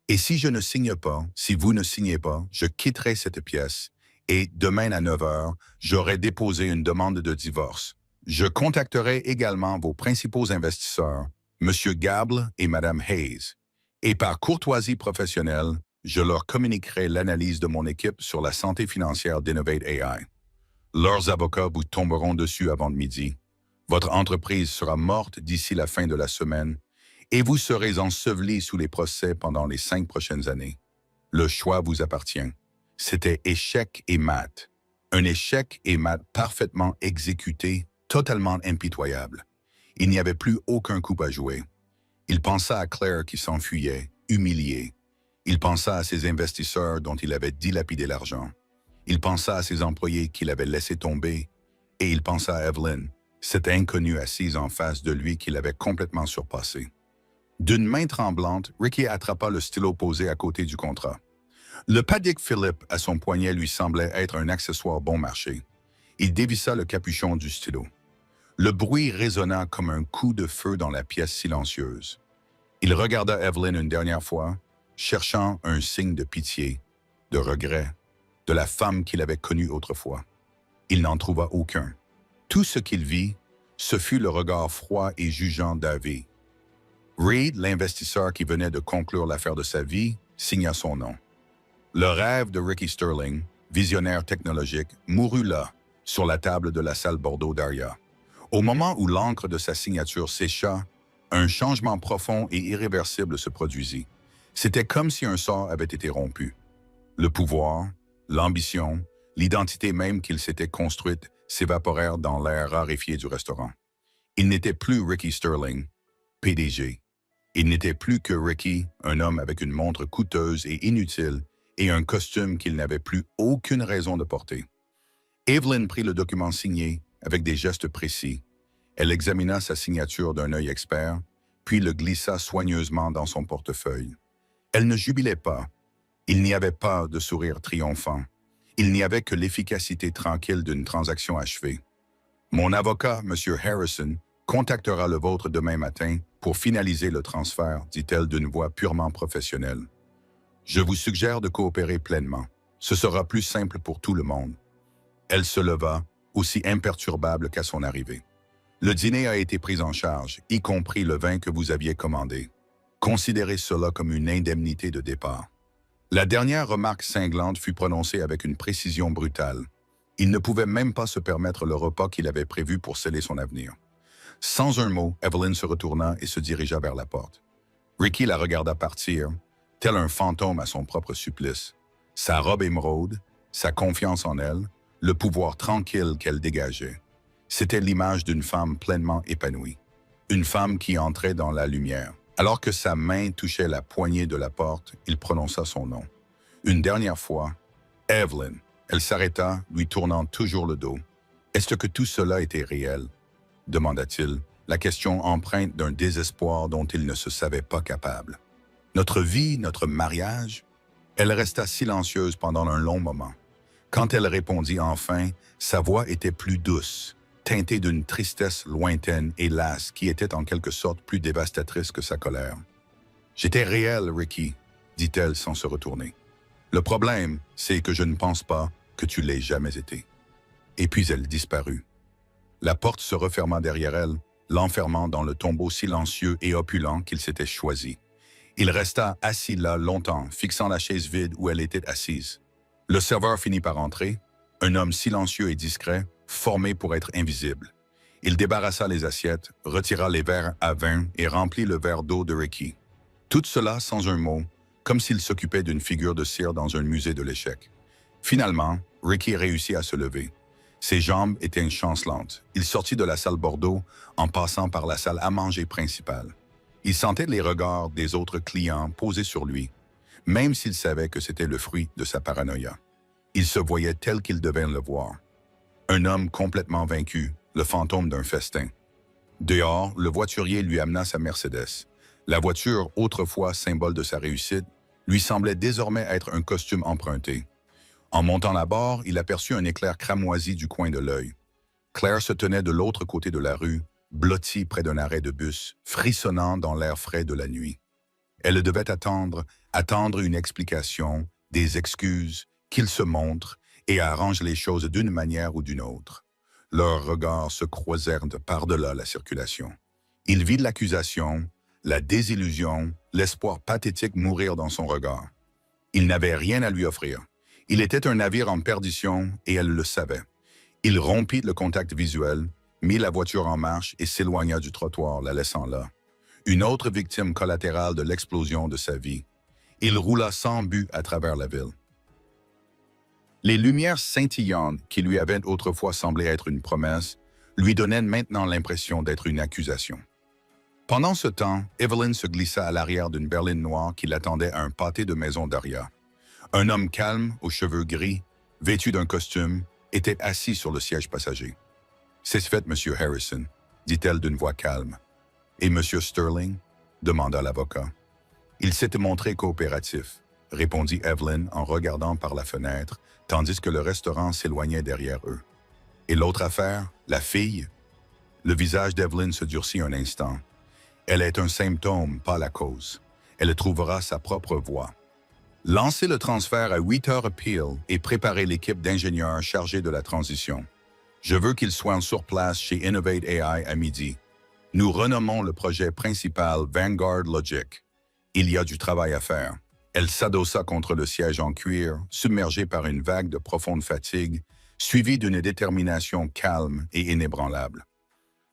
Et si je ne signe pas, si vous ne signez pas, je quitterai cette pièce et demain à 9 heures, j'aurai déposé une demande de divorce. Je contacterai également vos principaux investisseurs, M. Gable et Mme Hayes. Et par courtoisie professionnelle, je leur communiquerai l'analyse de mon équipe sur la santé financière d'Innovate AI. Leurs avocats vous tomberont dessus avant midi. Votre entreprise sera morte d'ici la fin de la semaine et vous serez enseveli sous les procès pendant les 5 prochaines années. Le choix vous appartient. C'était échec et mat. Un échec et mat parfaitement exécuté, totalement impitoyable. Il n'y avait plus aucun coup à jouer. Il pensa à Claire qui s'enfuyait, humiliée. Il pensa à ses investisseurs dont il avait dilapidé l'argent. Il pensa à ses employés qu'il avait laissés tomber. Et il pensa à Evelyn, cette inconnue assise en face de lui qu'il avait complètement surpassé. D'une main tremblante, Ricky attrapa le stylo posé à côté du contrat. Le Patek Philippe à son poignet lui semblait être un accessoire bon marché. Il dévissa le capuchon du stylo. Le bruit résonna comme un coup de feu dans la pièce silencieuse. Il regarda Evelyn une dernière fois, cherchant un signe de pitié, de regret, de la femme qu'il avait connue autrefois. Il n'en trouva aucun. Tout ce qu'il vit, ce fut le regard froid et jugeant d'Harvey. Reed, l'investisseur qui venait de conclure l'affaire de sa vie, signa son nom. Le rêve de Ricky Sterling, visionnaire technologique, mourut là, sur la table de la salle Bordeaux d'Aria. Au moment où l'encre de sa signature sécha, un changement profond et irréversible se produisit. C'était comme si un sort avait été rompu. Le pouvoir, l'ambition, l'identité même qu'il s'était construite s'évaporèrent dans l'air raréfié du restaurant. Il n'était plus Ricky Sterling, PDG. Il n'était plus que Ricky, un homme avec une montre coûteuse et inutile et un costume qu'il n'avait plus aucune raison de porter. Evelyn prit le document signé avec des gestes précis. Elle examina sa signature d'un œil expert, puis le glissa soigneusement dans son portefeuille. Elle ne jubilait pas. Il n'y avait pas de sourire triomphant. Il n'y avait que l'efficacité tranquille d'une transaction achevée. Mon avocat, M. Harrison, contactera le vôtre demain matin pour finaliser le transfert, dit-elle d'une voix purement professionnelle. Je vous suggère de coopérer pleinement. Ce sera plus simple pour tout le monde. Elle se leva, aussi imperturbable qu'à son arrivée. Le dîner a été pris en charge, y compris le vin que vous aviez commandé. Considérez cela comme une indemnité de départ. La dernière remarque cinglante fut prononcée avec une précision brutale. Il ne pouvait même pas se permettre le repas qu'il avait prévu pour sceller son avenir. Sans un mot, Evelyn se retourna et se dirigea vers la porte. Ricky la regarda partir, tel un fantôme à son propre supplice. Sa robe émeraude, sa confiance en elle, le pouvoir tranquille qu'elle dégageait. C'était l'image d'une femme pleinement épanouie. Une femme qui entrait dans la lumière. Alors que sa main touchait la poignée de la porte, il prononça son nom. Une dernière fois, « Evelyn ». Elle s'arrêta, lui tournant toujours le dos. « Est-ce que tout cela était réel ?» demanda-t-il, la question empreinte d'un désespoir dont il ne se savait pas capable. « Notre vie, notre mariage ?» Elle resta silencieuse pendant un long moment. Quand elle répondit enfin, sa voix était plus douce, teintée d'une tristesse lointaine et lasse qui était en quelque sorte plus dévastatrice que sa colère. « J'étais réelle, Ricky, » dit-elle sans se retourner. « Le problème, c'est que je ne pense pas que tu l'aies jamais été. » Et puis elle disparut. La porte se referma derrière elle, l'enfermant dans le tombeau silencieux et opulent qu'il s'était choisi. Il resta assis là longtemps, fixant la chaise vide où elle était assise. Le serveur finit par entrer, un homme silencieux et discret, formé pour être invisible. Il débarrassa les assiettes, retira les verres à vin et remplit le verre d'eau de Ricky. Tout cela sans un mot, comme s'il s'occupait d'une figure de cire dans un musée de l'échec. Finalement, Ricky réussit à se lever. Ses jambes étaient chancelantes. Il sortit de la salle Bordeaux en passant par la salle à manger principale. Il sentait les regards des autres clients posés sur lui, même s'il savait que c'était le fruit de sa paranoïa. Il se voyait tel qu'il devait le voir. Un homme complètement vaincu, le fantôme d'un festin. Dehors, le voiturier lui amena sa Mercedes. La voiture, autrefois symbole de sa réussite, lui semblait désormais être un costume emprunté. En montant à bord, il aperçut un éclair cramoisi du coin de l'œil. Claire se tenait de l'autre côté de la rue, blottie près d'un arrêt de bus, frissonnant dans l'air frais de la nuit. Elle devait attendre une explication, des excuses, qu'il se montre et arrange les choses d'une manière ou d'une autre. Leurs regards se croisèrent par-delà la circulation. Il vit l'accusation, la désillusion, l'espoir pathétique mourir dans son regard. Il n'avait rien à lui offrir. Il était un navire en perdition et elle le savait. Il rompit le contact visuel, mit la voiture en marche et s'éloigna du trottoir, la laissant là. Une autre victime collatérale de l'explosion de sa vie. Il roula sans but à travers la ville. Les lumières scintillantes qui lui avaient autrefois semblé être une promesse lui donnaient maintenant l'impression d'être une accusation. Pendant ce temps, Evelyn se glissa à l'arrière d'une berline noire qui l'attendait à un pâté de maison d'Aria. Un homme calme, aux cheveux gris, vêtu d'un costume, était assis sur le siège passager. « C'est fait, Monsieur Harrison, » dit-elle d'une voix calme. « Et Monsieur Sterling ?» demanda l'avocat. Il s'était montré coopératif, répondit Evelyn en regardant par la fenêtre, tandis que le restaurant s'éloignait derrière eux. Et l'autre affaire, la fille? Le visage d'Evelyn se durcit un instant. Elle est un symptôme, pas la cause. Elle trouvera sa propre voie. Lancez le transfert à 8 heures pile et préparez l'équipe d'ingénieurs chargée de la transition. Je veux qu'ils soient sur place chez Innovate AI à midi. Nous renommons le projet principal Vanguard Logic. Il y a du travail à faire. Elle s'adossa contre le siège en cuir, submergée par une vague de profonde fatigue, suivie d'une détermination calme et inébranlable.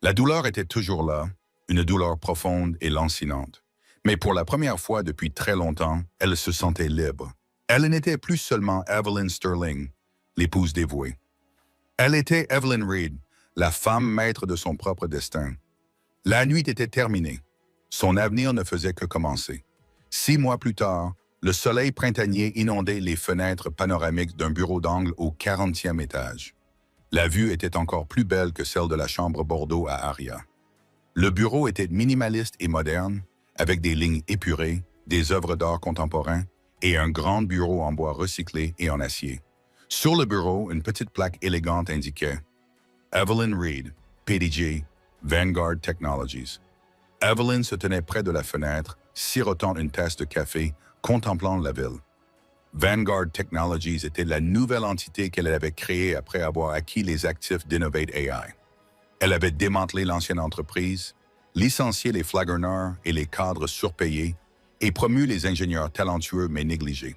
La douleur était toujours là, une douleur profonde et lancinante. Mais pour la première fois depuis très longtemps, elle se sentait libre. Elle n'était plus seulement Evelyn Sterling, l'épouse dévouée. Elle était Evelyn Reed, la femme maître de son propre destin. La nuit était terminée. Son avenir ne faisait que commencer. 6 mois plus tard, le soleil printanier inondait les fenêtres panoramiques d'un bureau d'angle au 40e étage. La vue était encore plus belle que celle de la chambre Bordeaux à Aria. Le bureau était minimaliste et moderne, avec des lignes épurées, des œuvres d'art contemporain et un grand bureau en bois recyclé et en acier. Sur le bureau, une petite plaque élégante indiquait « Evelyn Reed, PDG, Vanguard Technologies ». Evelyn se tenait près de la fenêtre, sirotant une tasse de café, contemplant la ville. Vanguard Technologies était la nouvelle entité qu'elle avait créée après avoir acquis les actifs d'Innovate AI. Elle avait démantelé l'ancienne entreprise, licencié les flagonneurs et les cadres surpayés et promu les ingénieurs talentueux mais négligés.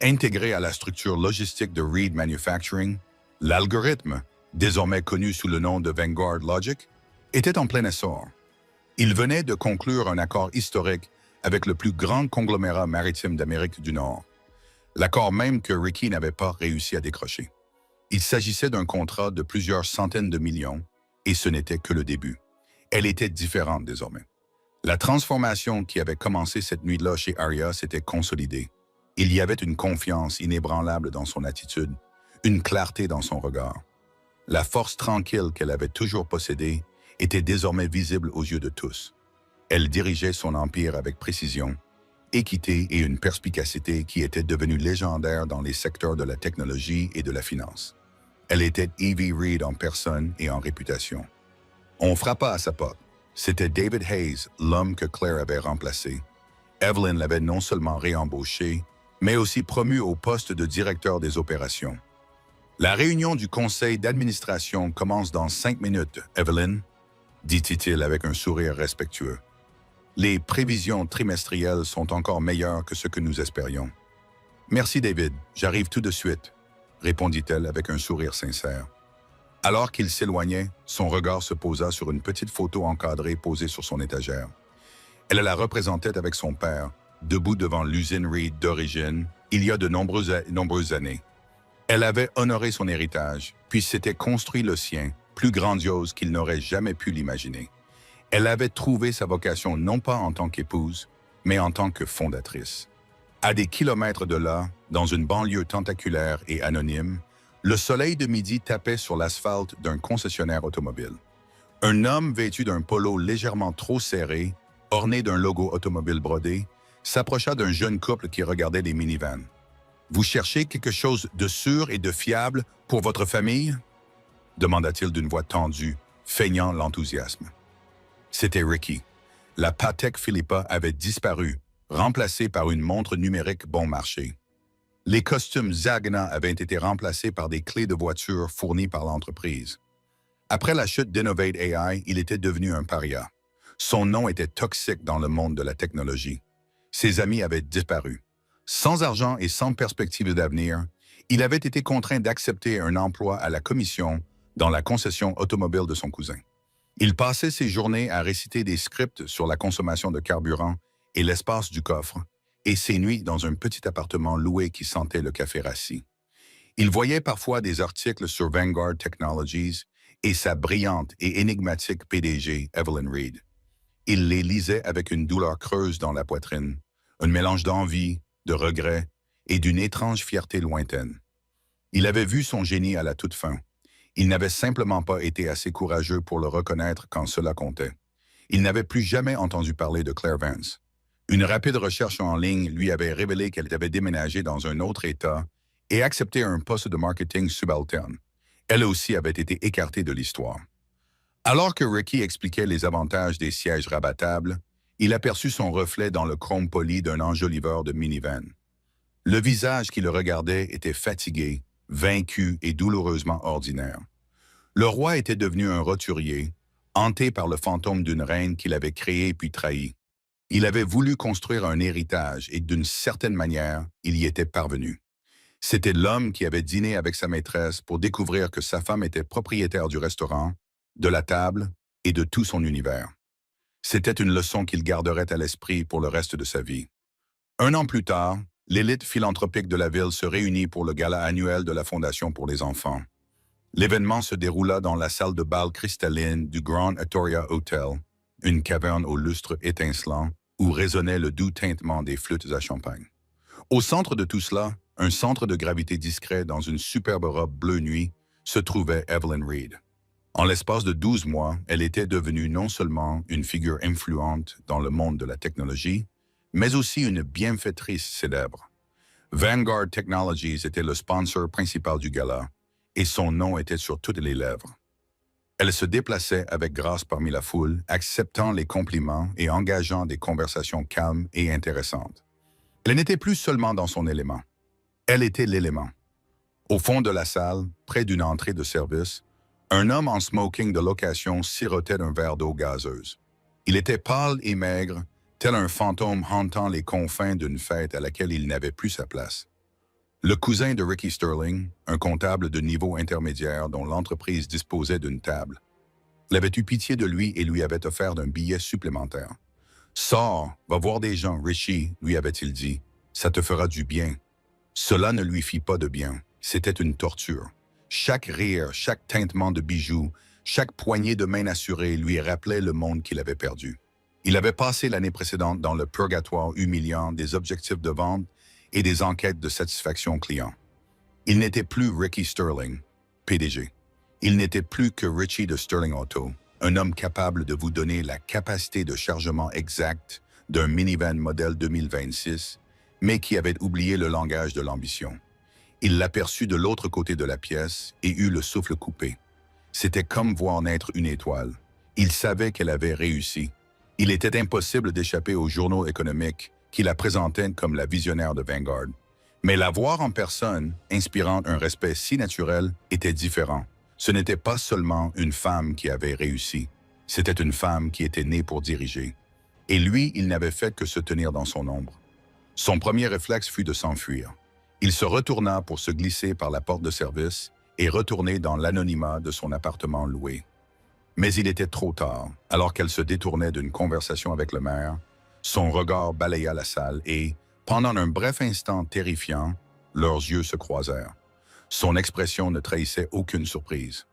Intégré à la structure logistique de Reed Manufacturing, l'algorithme, désormais connu sous le nom de Vanguard Logic, était en plein essor. Il venait de conclure un accord historique avec le plus grand conglomérat maritime d'Amérique du Nord. L'accord même que Ricky n'avait pas réussi à décrocher. Il s'agissait d'un contrat de plusieurs centaines de millions, et ce n'était que le début. Elle était différente désormais. La transformation qui avait commencé cette nuit-là chez Aria s'était consolidée. Il y avait une confiance inébranlable dans son attitude, une clarté dans son regard. La force tranquille qu'elle avait toujours possédée était désormais visible aux yeux de tous. Elle dirigeait son empire avec précision, équité et une perspicacité qui étaient devenues légendaires dans les secteurs de la technologie et de la finance. Elle était Evie Reed en personne et en réputation. On frappa à sa porte. C'était David Hayes, l'homme que Claire avait remplacé. Evelyn l'avait non seulement réembauché, mais aussi promu au poste de directeur des opérations. La réunion du conseil d'administration commence dans 5 minutes, Evelyn, dit-il avec un sourire respectueux. Les prévisions trimestrielles sont encore meilleures que ce que nous espérions. Merci David, j'arrive tout de suite, répondit-elle avec un sourire sincère. Alors qu'il s'éloignait, son regard se posa sur une petite photo encadrée posée sur son étagère. Elle la représentait avec son père, debout devant l'usine Reed d'origine, il y a de nombreuses années. Elle avait honoré son héritage, puis s'était construit le sien, plus grandiose qu'il n'aurait jamais pu l'imaginer. Elle avait trouvé sa vocation non pas en tant qu'épouse, mais en tant que fondatrice. À des kilomètres de là, dans une banlieue tentaculaire et anonyme, le soleil de midi tapait sur l'asphalte d'un concessionnaire automobile. Un homme vêtu d'un polo légèrement trop serré, orné d'un logo automobile brodé, s'approcha d'un jeune couple qui regardait les minivans. « Vous cherchez quelque chose de sûr et de fiable pour votre famille ?» demanda-t-il d'une voix tendue, feignant l'enthousiasme. C'était Ricky. La Patek Philippa avait disparu, remplacée par une montre numérique bon marché. Les costumes Zagna avaient été remplacés par des clés de voiture fournies par l'entreprise. Après la chute d'Innovate AI, il était devenu un paria. Son nom était toxique dans le monde de la technologie. Ses amis avaient disparu. Sans argent et sans perspective d'avenir, il avait été contraint d'accepter un emploi à la commission dans la concession automobile de son cousin. Il passait ses journées à réciter des scripts sur la consommation de carburant et l'espace du coffre, et ses nuits dans un petit appartement loué qui sentait le café rassis. Il voyait parfois des articles sur Vanguard Technologies et sa brillante et énigmatique PDG, Evelyn Reed. Il les lisait avec une douleur creuse dans la poitrine, un mélange d'envie, de regret et d'une étrange fierté lointaine. Il avait vu son génie à la toute fin. Il n'avait simplement pas été assez courageux pour le reconnaître quand cela comptait. Il n'avait plus jamais entendu parler de Claire Vance. Une rapide recherche en ligne lui avait révélé qu'elle avait déménagé dans un autre État et accepté un poste de marketing subalterne. Elle aussi avait été écartée de l'histoire. Alors que Ricky expliquait les avantages des sièges rabattables, il aperçut son reflet dans le chrome poli d'un enjoliveur de minivan. Le visage qui le regardait était fatigué, vaincu et douloureusement ordinaire. Le roi était devenu un roturier, hanté par le fantôme d'une reine qu'il avait créée puis trahie. Il avait voulu construire un héritage et d'une certaine manière, il y était parvenu. C'était l'homme qui avait dîné avec sa maîtresse pour découvrir que sa femme était propriétaire du restaurant, de la table et de tout son univers. C'était une leçon qu'il garderait à l'esprit pour le reste de sa vie. Un an plus tard, l'élite philanthropique de la ville se réunit pour le gala annuel de la Fondation pour les enfants. L'événement se déroula dans la salle de bal cristalline du Grand Astoria Hotel, une caverne au lustre étincelant où résonnait le doux tintement des flûtes à champagne. Au centre de tout cela, un centre de gravité discret dans une superbe robe bleu nuit, se trouvait Evelyn Reed. En l'espace de 12 mois, elle était devenue non seulement une figure influente dans le monde de la technologie, mais aussi une bienfaitrice célèbre. Vanguard Technologies était le sponsor principal du gala, et son nom était sur toutes les lèvres. Elle se déplaçait avec grâce parmi la foule, acceptant les compliments et engageant des conversations calmes et intéressantes. Elle n'était plus seulement dans son élément. Elle était l'élément. Au fond de la salle, près d'une entrée de service, un homme en smoking de location sirotait un verre d'eau gazeuse. Il était pâle et maigre, tel un fantôme hantant les confins d'une fête à laquelle il n'avait plus sa place. Le cousin de Ricky Sterling, un comptable de niveau intermédiaire dont l'entreprise disposait d'une table, l'avait eu pitié de lui et lui avait offert un billet supplémentaire. « Sors, va voir des gens, Richie, lui avait-il dit. Ça te fera du bien. » Cela ne lui fit pas de bien. C'était une torture. Chaque rire, chaque tintement de bijoux, chaque poignée de main assurée lui rappelait le monde qu'il avait perdu. Il avait passé l'année précédente dans le purgatoire humiliant des objectifs de vente et des enquêtes de satisfaction client. Il n'était plus Ricky Sterling, PDG. Il n'était plus que Richie de Sterling Auto, un homme capable de vous donner la capacité de chargement exacte d'un minivan modèle 2026, mais qui avait oublié le langage de l'ambition. Il l'aperçut de l'autre côté de la pièce et eut le souffle coupé. C'était comme voir naître une étoile. Il savait qu'elle avait réussi. Il était impossible d'échapper aux journaux économiques qui la présentaient comme la visionnaire de Vanguard. Mais la voir en personne, inspirant un respect si naturel, était différent. Ce n'était pas seulement une femme qui avait réussi. C'était une femme qui était née pour diriger. Et lui, il n'avait fait que se tenir dans son ombre. Son premier réflexe fut de s'enfuir. Il se retourna pour se glisser par la porte de service et retourner dans l'anonymat de son appartement loué. Mais il était trop tard, alors qu'elle se détournait d'une conversation avec le maire. Son regard balaya la salle et, pendant un bref instant terrifiant, leurs yeux se croisèrent. Son expression ne trahissait aucune surprise,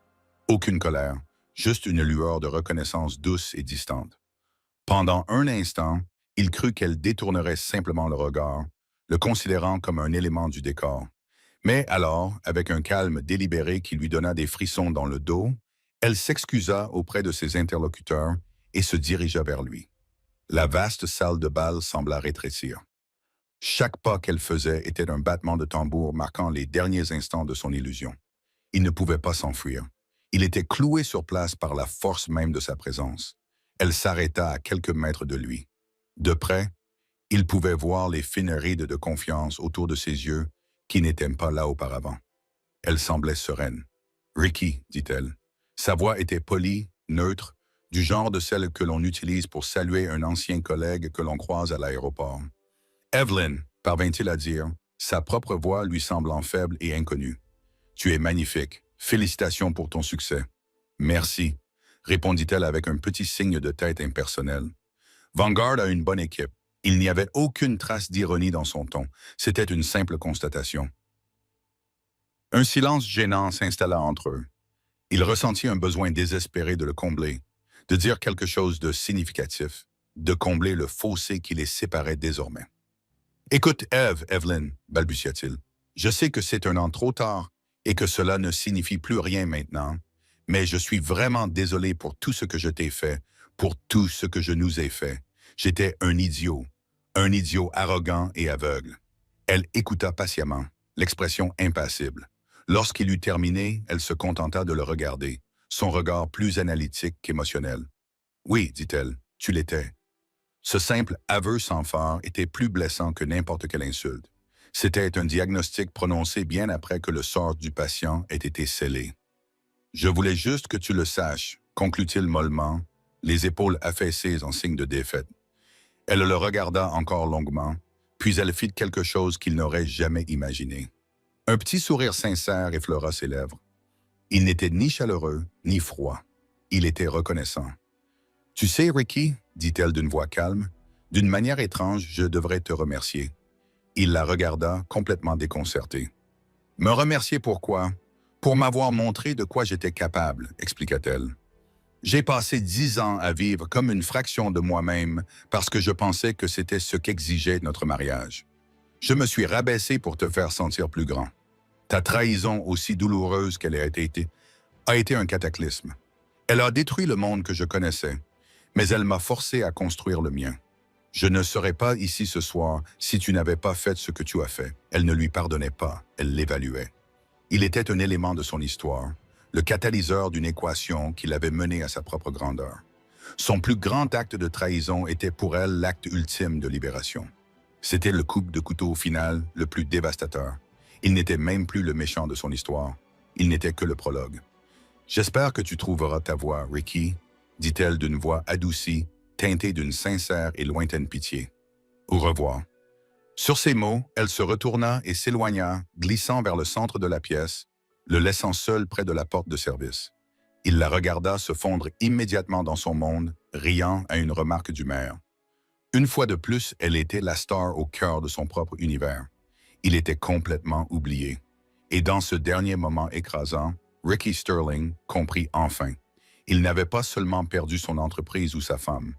aucune colère, juste une lueur de reconnaissance douce et distante. Pendant un instant, il crut qu'elle détournerait simplement le regard, le considérant comme un élément du décor. Mais alors, avec un calme délibéré qui lui donna des frissons dans le dos, elle s'excusa auprès de ses interlocuteurs et se dirigea vers lui. La vaste salle de bal sembla rétrécir. Chaque pas qu'elle faisait était un battement de tambour marquant les derniers instants de son illusion. Il ne pouvait pas s'enfuir. Il était cloué sur place par la force même de sa présence. Elle s'arrêta à quelques mètres de lui. De près, il pouvait voir les fines rides de confiance autour de ses yeux qui n'étaient pas là auparavant. Elle semblait sereine. « Ricky », dit-elle. Sa voix était polie, neutre, du genre de celle que l'on utilise pour saluer un ancien collègue que l'on croise à l'aéroport. Evelyn, parvint-il à dire, sa propre voix lui semblant faible et inconnue. Tu es magnifique. Félicitations pour ton succès. Merci, répondit-elle avec un petit signe de tête impersonnel. Vanguard a une bonne équipe. Il n'y avait aucune trace d'ironie dans son ton. C'était une simple constatation. Un silence gênant s'installa entre eux. Il ressentit un besoin désespéré de le combler, de dire quelque chose de significatif, de combler le fossé qui les séparait désormais. Écoute, Evelyn, balbutia-t-il. Je sais que c'est un an trop tard et que cela ne signifie plus rien maintenant, mais je suis vraiment désolé pour tout ce que je t'ai fait, pour tout ce que je nous ai fait. J'étais un idiot arrogant et aveugle. Elle écouta patiemment, l'expression impassible. Lorsqu'il eut terminé, elle se contenta de le regarder, son regard plus analytique qu'émotionnel. Oui, dit-elle, tu l'étais. Ce simple aveu sans phare était plus blessant que n'importe quelle insulte. C'était un diagnostic prononcé bien après que le sort du patient ait été scellé. Je voulais juste que tu le saches, conclut-il mollement, les épaules affaissées en signe de défaite. Elle le regarda encore longuement, puis elle fit quelque chose qu'il n'aurait jamais imaginé. Un petit sourire sincère effleura ses lèvres. Il n'était ni chaleureux, ni froid. Il était reconnaissant. « Tu sais, Ricky, dit-elle d'une voix calme, d'une manière étrange, je devrais te remercier. » Il la regarda, complètement déconcerté. « Me remercier pourquoi? Pour m'avoir montré de quoi j'étais capable, expliqua-t-elle. J'ai passé 10 ans à vivre comme une fraction de moi-même parce que je pensais que c'était ce qu'exigeait notre mariage. Je me suis rabaissé pour te faire sentir plus grand. Ta trahison, aussi douloureuse qu'elle a été un cataclysme. Elle a détruit le monde que je connaissais, mais elle m'a forcé à construire le mien. Je ne serais pas ici ce soir si tu n'avais pas fait ce que tu as fait. Elle ne lui pardonnait pas, elle l'évaluait. Il était un élément de son histoire, le catalyseur d'une équation qui l'avait mené à sa propre grandeur. Son plus grand acte de trahison était pour elle l'acte ultime de libération. C'était le coup de couteau final le plus dévastateur. Il n'était même plus le méchant de son histoire. Il n'était que le prologue. « J'espère que tu trouveras ta voie, Ricky, » dit-elle d'une voix adoucie, teintée d'une sincère et lointaine pitié. « Au revoir. » Sur ces mots, elle se retourna et s'éloigna, glissant vers le centre de la pièce, le laissant seul près de la porte de service. Il la regarda se fondre immédiatement dans son monde, riant à une remarque du maire. Une fois de plus, elle était la star au cœur de son propre univers. Il était complètement oublié. Et dans ce dernier moment écrasant, Ricky Sterling comprit enfin. Il n'avait pas seulement perdu son entreprise ou sa femme.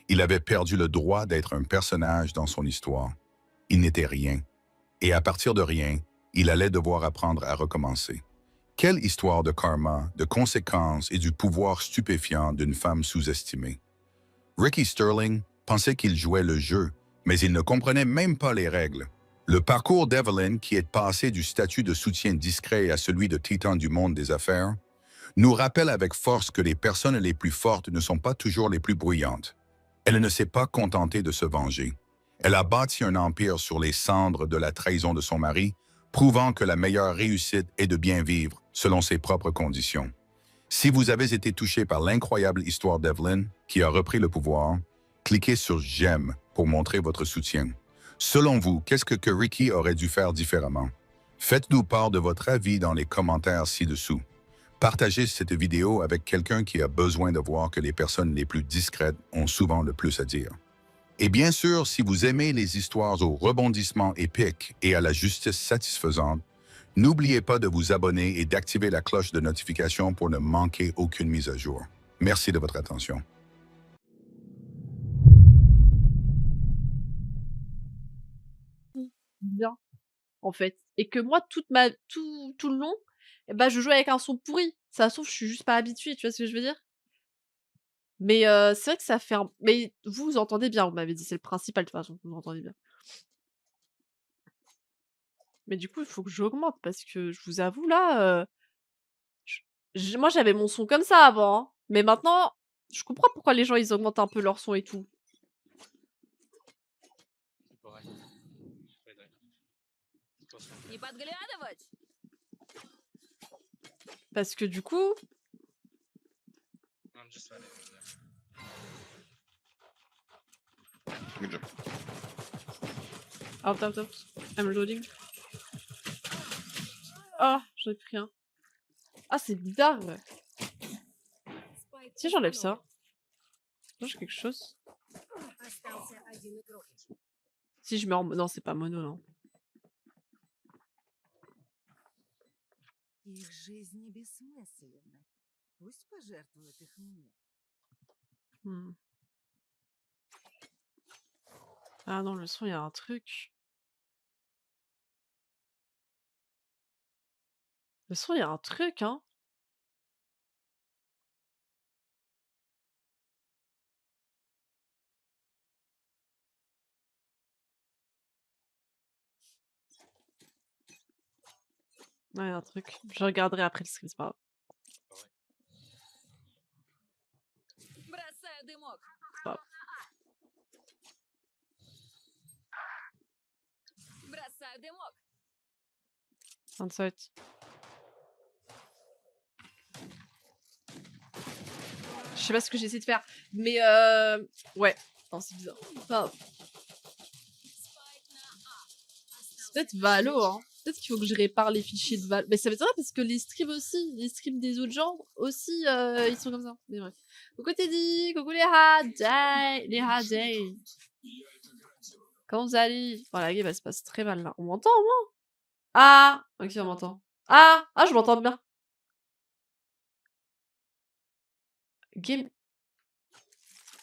Il avait perdu le droit d'être un personnage dans son histoire. Il n'était rien. Et à partir de rien, il allait devoir apprendre à recommencer. Quelle histoire de karma, de conséquences et du pouvoir stupéfiant d'une femme sous-estimée. Ricky Sterling pensait qu'il jouait le jeu, mais il ne comprenait même pas les règles. Le parcours d'Evelyn, qui est passé du statut de soutien discret à celui de titan du monde des affaires, nous rappelle avec force que les personnes les plus fortes ne sont pas toujours les plus bruyantes. Elle ne s'est pas contentée de se venger. Elle a bâti un empire sur les cendres de la trahison de son mari, prouvant que la meilleure réussite est de bien vivre selon ses propres conditions. Si vous avez été touché par l'incroyable histoire d'Evelyn, qui a repris le pouvoir, cliquez sur « J'aime » pour montrer votre soutien. Selon vous, qu'est-ce que Ricky aurait dû faire différemment? Faites-nous part de votre avis dans les commentaires ci-dessous. Partagez cette vidéo avec quelqu'un qui a besoin de voir que les personnes les plus discrètes ont souvent le plus à dire. Et bien sûr, si vous aimez les histoires au rebondissement épique et à la justice satisfaisante, n'oubliez pas de vous abonner et d'activer la cloche de notification pour ne manquer aucune mise à jour. Merci de votre attention. Bien, en fait. Et que moi, tout le long, eh bah, je jouais avec un son pourri. Ça se trouve, je suis juste pas habituée, tu vois ce que je veux dire? Mais c'est vrai que ça fait un mais vous entendez bien, vous m'avez dit, c'est le principal de toute façon, vous entendez bien. Mais du coup, il faut que j'augmente parce que je vous avoue là, moi j'avais mon son comme ça avant, hein, mais maintenant, je comprends pourquoi les gens ils augmentent un peu leur son et tout. Не подглядывать! Parce que du coup Good job. Out, out, out. I'm loading. Ah, j'en ai pris un. Ah, c'est bizarre. Спайк Si j'enlève установлен. ça, j'ai quelque chose. Остался один игрок. Si je mets en... Non, c'est pas mono, non. Их жизни бессмысленны. Пусть пожертвуют их мне. Hmm. Ah non, le son, il y a un truc. Le son, il y a un truc, hein. Ouais, il y a un truc. Je regarderai après le stream, c'est pas grave. Бросаю дымок. Pas grave. Бросаю дымок. Inside. Je sais pas ce que j'essaie de faire, mais ouais. Non, c'est bizarre. Enfin, c'est peut-être Valo, hein. Peut-être qu'il faut que je répare les fichiers de Valo. Mais ça m'étonnerait parce que les streams aussi, les streams des autres gens aussi, ils sont comme ça. Mais bref. Coucou Teddy, coucou les Hadjay, les Hadjay. Comment vous allez? Voilà, la game elle se passe très mal là. On m'entend au moins? Ah, ok, on m'entend. Ah, je m'entends bien. Game.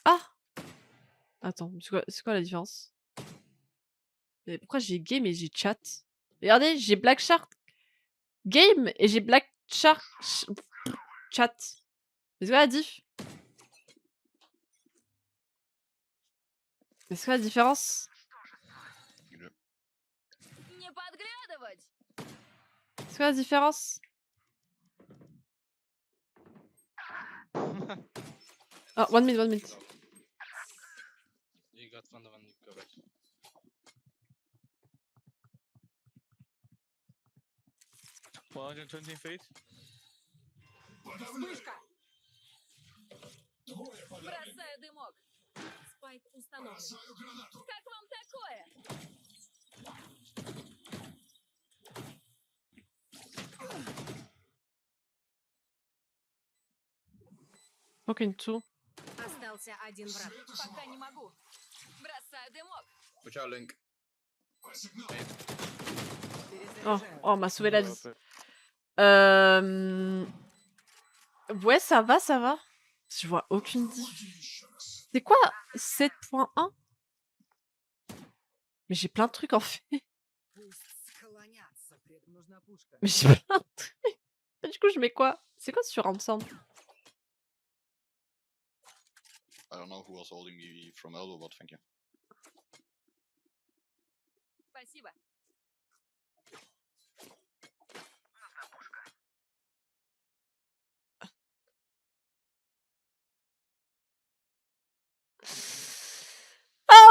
Ah! Attends, c'est quoi la différence? Mais pourquoi j'ai game et j'ai chat? Regardez, j'ai Black Shark game et j'ai Black Shark chat. Mais c'est quoi la diff? Mais c'est quoi la différence? Не подглядывать. C'est quoi la différence? Ah, 1 minute, 1 minute. You got one when you go back. One hundred 20 feet. Вспышка. Бросаю дымок. Спайк установлен. Как вам такое? Aucune tour. Остался один враг. Пока не могу. Бросаю дымок. Watch out, Link. Oh, on m'a sauvé la vie. Ouais, ça va, ça va. Je vois aucune diff. C'est quoi 7.1? Mais j'ai plein de trucs en fait. Пусть склонятся пред нужна пушка. Mais j'ai plein de trucs. Du coup, je mets quoi? C'est quoi sur ensemble? I don't know who was holding me from elbow, but thank you. Спасибо. Ah!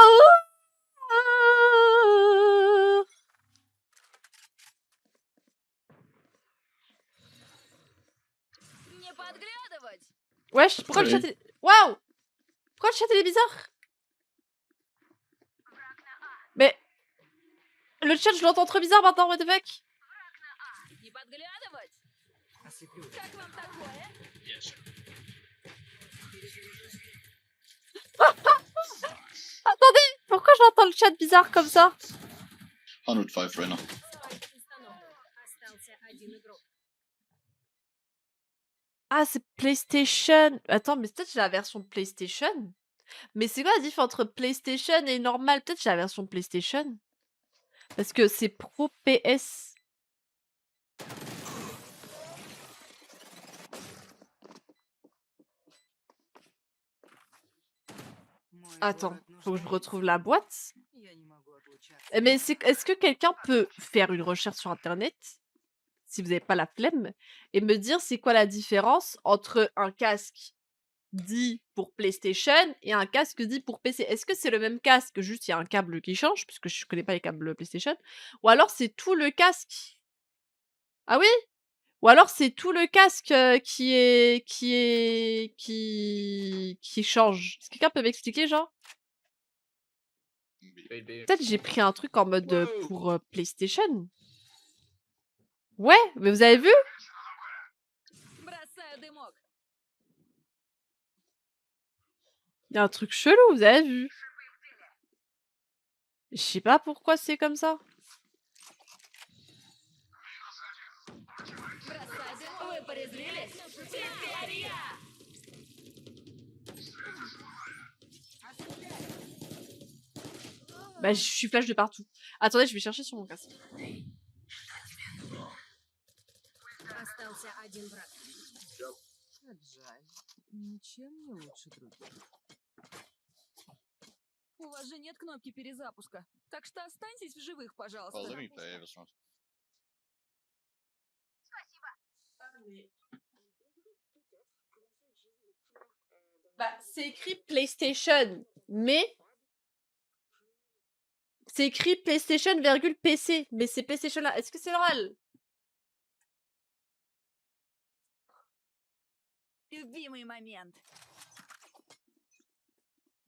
Не подглядывать. Wesh, pourquoi le Allez. chat est... Waouh! Pourquoi le chat il est bizarre? Mais... Le chat, je l'entends trop bizarre maintenant, what the fuck? Не подглядывать. Ослеплю. Как вам такое? Yes. Attendez, pourquoi j'entends le chat bizarre comme ça? 105 right now. Спайк установлен. Остался один игрок. Ah, c'est PlayStation. Attends, mais peut-être j'ai la version PlayStation. Mais c'est quoi la diff entre PlayStation et normal? Peut-être j'ai la version PlayStation. Parce que c'est Pro PS. Мой Attends, город faut que je нуждается. retrouve la boîte. Я не могу отлучаться. Eh, mais est-ce que quelqu'un peut faire une recherche sur internet, si vous n'avez pas la flemme, et me dire c'est quoi la différence entre un casque dit pour PlayStation et un casque dit pour PC? Est-ce que c'est le même casque, juste il y a un câble qui change, puisque je connais pas les câbles PlayStation, ou alors c'est tout le casque? Ah oui? Ou alors c'est tout le casque qui change? Est-ce que quelqu'un peut m'expliquer, genre? Wait, B. Peut-être j'ai pris un truc en mode pour PlayStation. Ouais, mais vous avez vu? Бросаю дымок. Il y a un truc chelou, vous avez vu? Je sais pas pourquoi c'est comme ça. Бросаю дымок. Вы порезвились? Теперь я. Bah, je suis flash de partout. Attendez, je vais chercher sur mon casque. Остался один враг. Как жаль. Ничем не лучше других. У вас же нет кнопки перезапуска. Так что останьтесь в живых, пожалуйста. Well, let me play this round. Bah, c'est écrit PlayStation, mais c'est écrit PlayStation, PC, mais c'est PlayStation là. Est-ce que c'est normal? Любимый момент.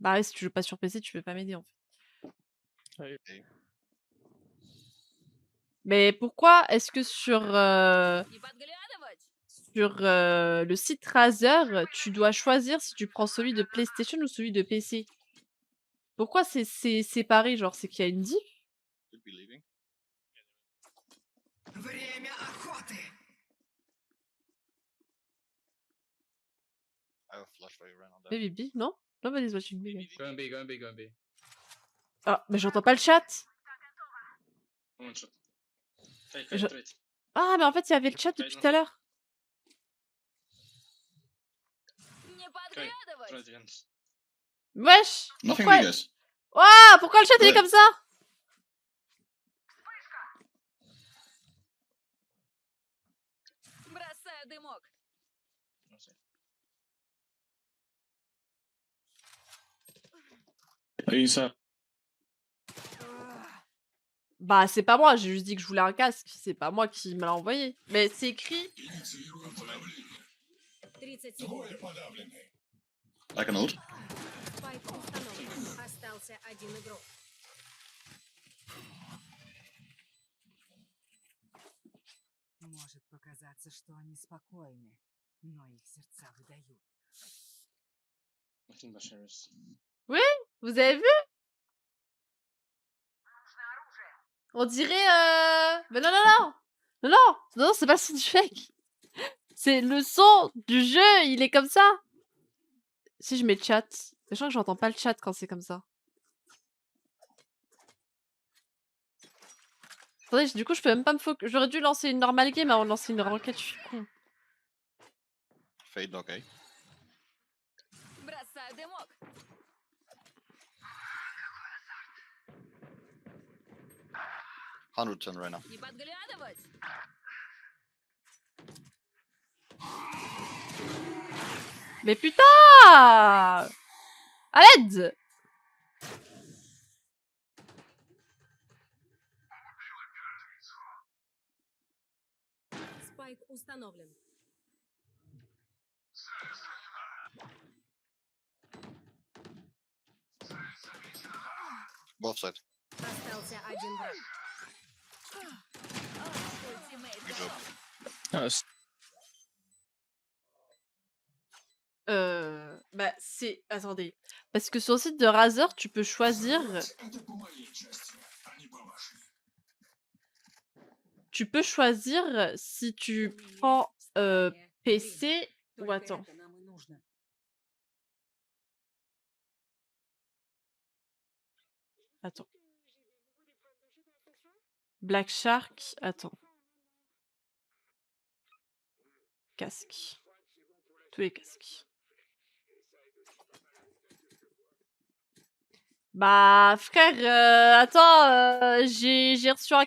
Bah ouais, si tu joues pas sur PC, tu peux pas m'aider en fait. Ouais. Mais pourquoi est-ce que sur Не подглядывать. le site Razer, tu dois choisir si tu prends celui de PlayStation ou celui de PC? Pourquoi c'est séparé? Genre, c'est qu'il y a une diff? Could be leaving. I have a flash for you right on that. Maybe B, non? Nobody's watching me. Go and B, go and B, go and B. Ah, mais j'entends pas le chat. One shot. Fake, Je- fake, wait. Ah, mais en fait, il y avait le chat depuis tout à l'heure. Не подглядывать. Try the ends. Wesh! Nothing, Pourquoi... me, guys. Ouah, pourquoi le chat il est Ouais. comme ça? Бросаю дымок. No sé. Lisa. Bah, c'est pas moi, j'ai juste dit que je voulais un casque. C'est pas moi qui me l'a envoyé. Mais c'est écrit. 30 секунд. I can ult. Спайк установлен. Остался один игрок. Может показаться, что они спокойны, но их сердца выдают. I think Bashir is. Vous avez vu? On dirait. Mais non, non, non! Non, non! Non, c'est pas le son du fake! C'est le son du jeu, il est comme ça! Si je mets chat. Sachant que j'entends pas le chat quand c'est comme ça. Attendez, du coup, je peux même pas me focus. J'aurais dû lancer une normal game avant de lancer une ranked, je suis con. Fade, okay. Бросаю дымок. $110 right now. Не подглядывать. Mais putain! À l'aide! Спайк установлен. Both sides. Остался один враг. Ультимейт Good job. готов. Ah, c'est- Bah, c'est... Attendez. Parce que sur le site de Razer, tu peux choisir... Tu peux choisir si tu prends PC ou Только attends. это нам и нужно. Attends. Black Shark, attends. Casque. Tous les casques. Bah, frère, attends, j'ai reçu un